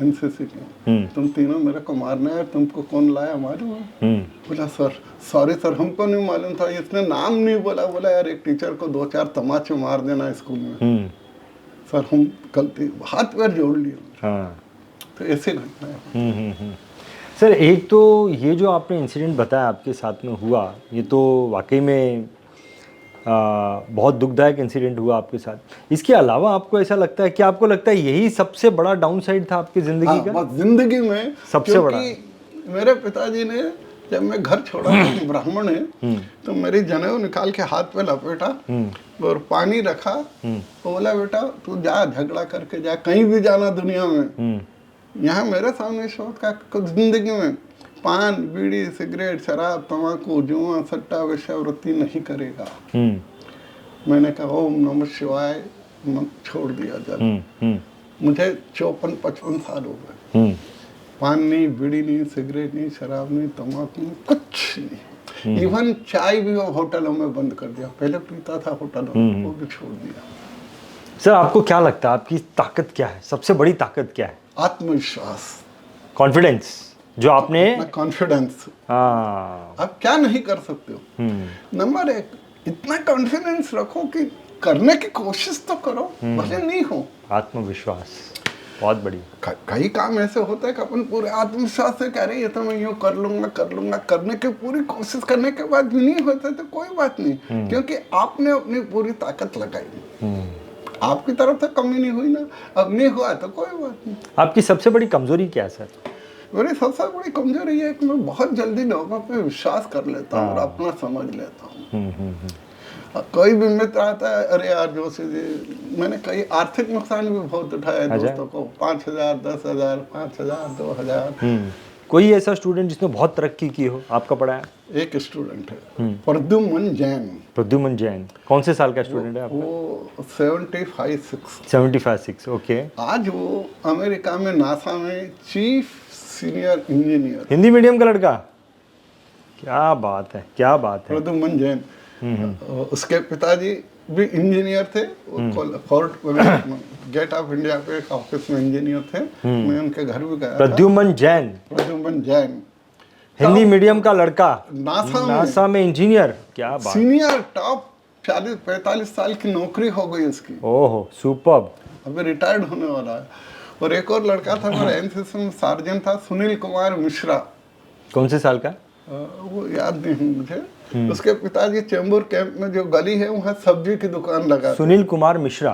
S2: एनसीसी के, तुम तीनों मेरे को मारने आए, तुमको कौन लाया मालूम है? बोला सर सॉरी सर हमको नहीं मालूम था। इसने नाम नहीं बोला। बोला यार एक टीचर को 2-4 तमाचे मार देना स्कूल में। सर हम गलती, हाथ पैर जोड़ लिए। तो ऐसी घटना है।
S1: सर एक तो ये जो आपने इंसिडेंट बताया आपके साथ में हुआ, ये तो वाकई में बहुत दुखदायक इंसिडेंट हुआ आपके साथ। इसके अलावा आपको ऐसा लगता है कि आपको लगता है यही सबसे बड़ा डाउन साइड था आपकी जिंदगी का?
S2: बस जिंदगी में
S1: सबसे बड़ा।
S2: मेरे पिताजी ने जब मैं घर छोड़ा, ब्राह्मण है, तो मेरी जनेऊ निकाल के हाथ पे लपेटा और पानी रखा। तो बोला बेटा तू जा झगड़ा करके जा, कहीं भी जाना दुनिया में, यहाँ मेरे सामने शौक का कुछ जिंदगी में पान बीड़ी सिगरेट शराब तंबाकू जुआ सट्टा वेश्यावृत्ति नहीं करेगा। मैंने कहा ओम नमः शिवाय, छोड़ दिया जब। मुझे 54-55 साल हो गए। पान नहीं, बीड़ी नहीं, सिगरेट नहीं, शराब नहीं, तंबाकू नहीं, कुछ नहीं। इवन चाय भी होटलों में बंद कर दिया। पहले पीता था होटलों में, वो भी छोड़ दिया।
S1: सर आपको क्या लगता है आपकी ताकत क्या है? सबसे बड़ी ताकत क्या है?
S2: आत्मविश्वास,
S1: कॉन्फिडेंस, जो आपने
S2: कॉन्फिडेंस। आप क्या नहीं कर सकते हो। नंबर 1 इतना कॉन्फिडेंस रखो कि करने की कोशिश तो करो, भले नहीं हो।
S1: आत्मविश्वास बहुत बड़ी।
S2: कई काम ऐसे होते हैं कि अपन पूरे आत्मविश्वास से कह रहे हैं ये तो मैं यूँ कर लूंगा, करने की पूरी कोशिश करने के बाद भी नहीं होता तो कोई बात नहीं, क्योंकि आपने अपनी पूरी ताकत लगाई। आपकी तरफ से कमी नहीं हुई ना, अब नहीं हुआ तो कोई बात नहीं। आपकी सबसे बड़ी कमजोरी क्या है सर? मेरी सबसे बड़ी कमजोरी है कि मैं बहुत जल्दी लोगों पे विश्वास कर लेता हूँ और अपना समझ लेता हूँ। कोई भी मित्र आता है, अरे यार जोशी जी, मैंने कई आर्थिक नुकसान भी बहुत उठाया है दोस्तों को, 5,000 10,000 5,000 2,000।
S1: कोई ऐसा स्टूडेंट जिसने बहुत तरक्की की हो आपका पढ़ाया? एक
S2: स्टूडेंट है प्रद्युमन जैन।
S1: प्रद्युमन जैन कौन से साल का स्टूडेंट है आपका?
S2: वो 75-6।
S1: 75-6 ओके।
S2: आज वो अमेरिका में नासा में chief senior engineer.
S1: Hindi medium का लड़का, क्या बात है, क्या बात है।
S2: प्रद्युमन जैन। उसके पिताजी भी इंजीनियर थे, फोर्ट गेट ऑफ इंडिया पे एक ऑफिस में इंजीनियर थे। मैं उनके घर भी गया। प्रद्युमन जैन
S1: हिंदी मीडियम का लड़का,
S2: नासा में
S1: इंजीनियर, क्या बात।
S2: सीनियर टॉप 40-45 साल की नौकरी हो गई उसकी।
S1: ओहो सुपर्ब।
S2: अभी रिटायर्ड होने वाला है। और एक और लड़का था मेरा एनसीसी में सार्जेंट था, सुनील कुमार मिश्रा।
S1: कौन से साल का?
S2: वो याद नहीं है मुझे। उसके पिताजी चेंबूर कैंप में जो गली है वहाँ सब्जी की दुकान लगाते। सुनील कुमार मिश्रा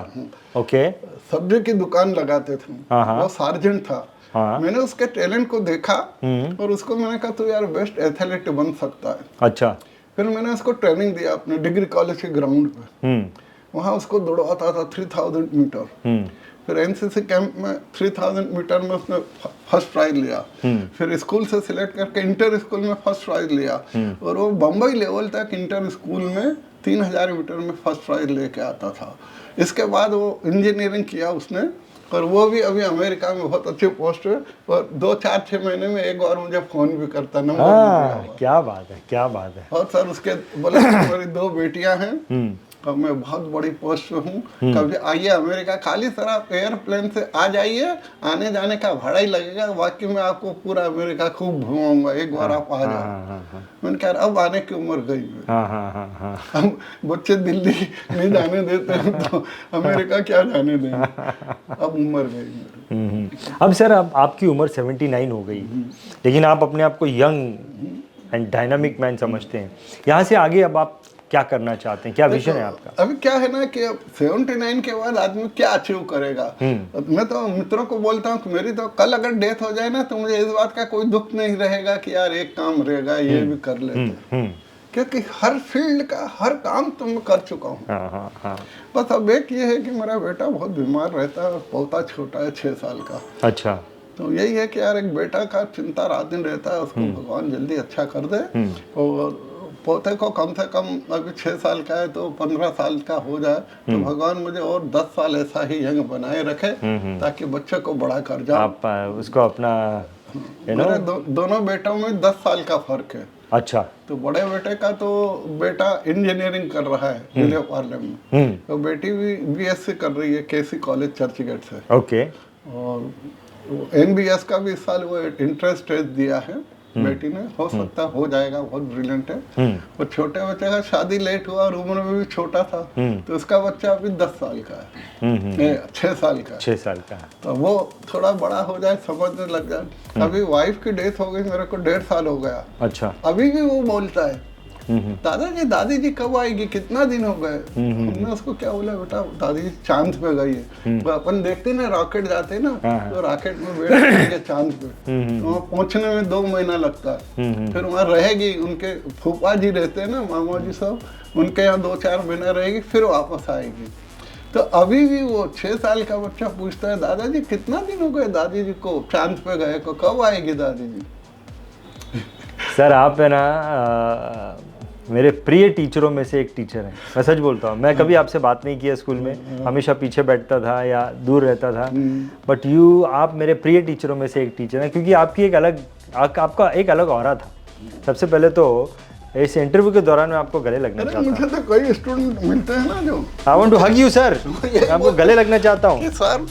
S2: ओके। सब्जी की दुकान लगाते थे। वो सार्जेंट था। मैंने उसके टैलेंट को देखा और उसको मैंने कहा तू यार बेस्ट एथलीट बन सकता है। अच्छा। फिर मैंने उसको ट्रेनिंग दिया अपने डिग्री कॉलेज के ग्राउंड पे। वहाँ उसको दौड़ाता था 3000 मीटर। फिर एनसीसी कैंप में 3000 मीटर में उसने फर्स्ट प्राइज लिया। फिर स्कूल से सिलेक्ट करके इंटर स्कूल में फर्स्ट प्राइज लिया। और वो बम्बई लेवल तक इंटर स्कूल में 3000 मीटर में फर्स्ट प्राइज लेके आता था। इसके बाद वो इंजीनियरिंग किया उसने, और वो भी अभी अमेरिका में बहुत अच्छे पोस्ट है। और 2-4-6 महीने में एक बार मुझे फोन भी करता, नंबर। क्या बात है, क्या बात है। और सर उसके बोले मेरी 2 बेटियां हैं और मैं बहुत बड़ी पोस्ट पे हूँ, कभी आइए अमेरिका, खाली सर आप एयरप्लेन से आ जाइए, आने जाने का भाड़ा ही लगेगा, बाकी मैं आपको पूरा अमेरिका खूब घुमाऊंगा, एक बार आप आ जाओ। मैंने कहा अब आने की उम्र गई है। हम बच्चे दिल्ली नहीं जाने देते हैं तो अमेरिका क्या जाने देंगे, अब उम्र गई।
S1: अब सर अब आपकी उम्र 79 हो गई, लेकिन आप अपने आप को यंग एंड डायनामिक मैन समझते हैं। यहाँ से आगे अब आप क्या करना चाहते हैं, क्या विजन है आपका?
S2: अभी क्या है ना कि 79 के बाद आदमी क्या अचीव करेगा। मैं तो मित्रों को बोलता हूँ कि मेरी तो कल अगर डेथ हो जाए ना तो मुझे इस बात का कोई दुख नहीं रहेगा कि यार एक काम रहेगा ये भी कर लेते, क्योंकि हर फील्ड का हर काम तो मैं कर चुका हूँ।
S1: हाँ।
S2: बस अब एक ये है कि मेरा बेटा बहुत बीमार रहता है, पोता छोटा है 6 साल का।
S1: अच्छा।
S2: तो यही है कि यार एक बेटा का चिंता रात दिन रहता है, उसको भगवान जल्दी अच्छा कर दे। और पोते को कम से कम अभी 6 साल का है तो 15 साल का हो जाए तो भगवान मुझे और 10 साल ऐसा ही यंग बनाए रखे ताकि बच्चे को बड़ा कर जाए।
S1: आप उसको अपना
S2: मेरे दोनों बेटों में 10 साल का फर्क है।
S1: अच्छा।
S2: तो बड़े बेटे का तो बेटा इंजीनियरिंग कर रहा है विले पार्ले में, तो बेटी भी बीएससी कर रही है केसी कॉलेज चर्चगेट से।
S1: ओके।
S2: और एमबीएस का भी इस साल वो एंट्रेंस टेस्ट दिया है बेटी ने, हो सकता हो जाएगा, बहुत ब्रिलियंट है। और छोटे बच्चे का शादी लेट हुआ और उम्र में भी छोटा था, तो उसका बच्चा अभी 10 साल का है, 6 साल का।
S1: 6 साल का है।
S2: तो वो थोड़ा बड़ा हो जाए, समझने लग जाए। अभी वाइफ की डेथ हो गई, मेरे को 1.5 साल हो गया।
S1: अच्छा।
S2: अभी भी वो बोलता है दादी जी कब आएगी, कितना दिन हो गए। हमने उसको क्या बोला, बेटा दादी जी चांद पे गई है। तो अपन देखते ना रॉकेट जाते हैं ना, तो रॉकेट में बैठ के चांद पे, तो वहाँ पहुंचने में 2 महीना लगता है। फिर वहाँ रहेगी, उनके फूफा जी रहते हैं ना, मामा जी सब, उनके यहाँ 2-4 महीना रहेगी, फिर वापस आएगी। तो अभी भी वो 6 साल का बच्चा पूछता है दादाजी कितना दिन हो गए दादी जी को चांद पे गए को, कब आएगी दादी जी।
S1: सर आप है ना मेरे प्रिय टीचरों में से एक टीचर हैं, मैं सच बोलता हूँ। मैं कभी आपसे बात नहीं किया स्कूल में, हमेशा पीछे बैठता था या दूर रहता था, बट आप मेरे प्रिय टीचरों में से एक टीचर हैं, क्योंकि आपकी एक अलग आपका एक अलग ऑरा था। सबसे पहले तो इस इंटरव्यू के दौरान मैं आपको गले लगना चाहता हूँ।
S2: मुझे तो कई स्टूडेंट मिलते हैं ना जो
S1: I want to hug you sir, मैं आपको गले लगना चाहता हूँ
S2: सर।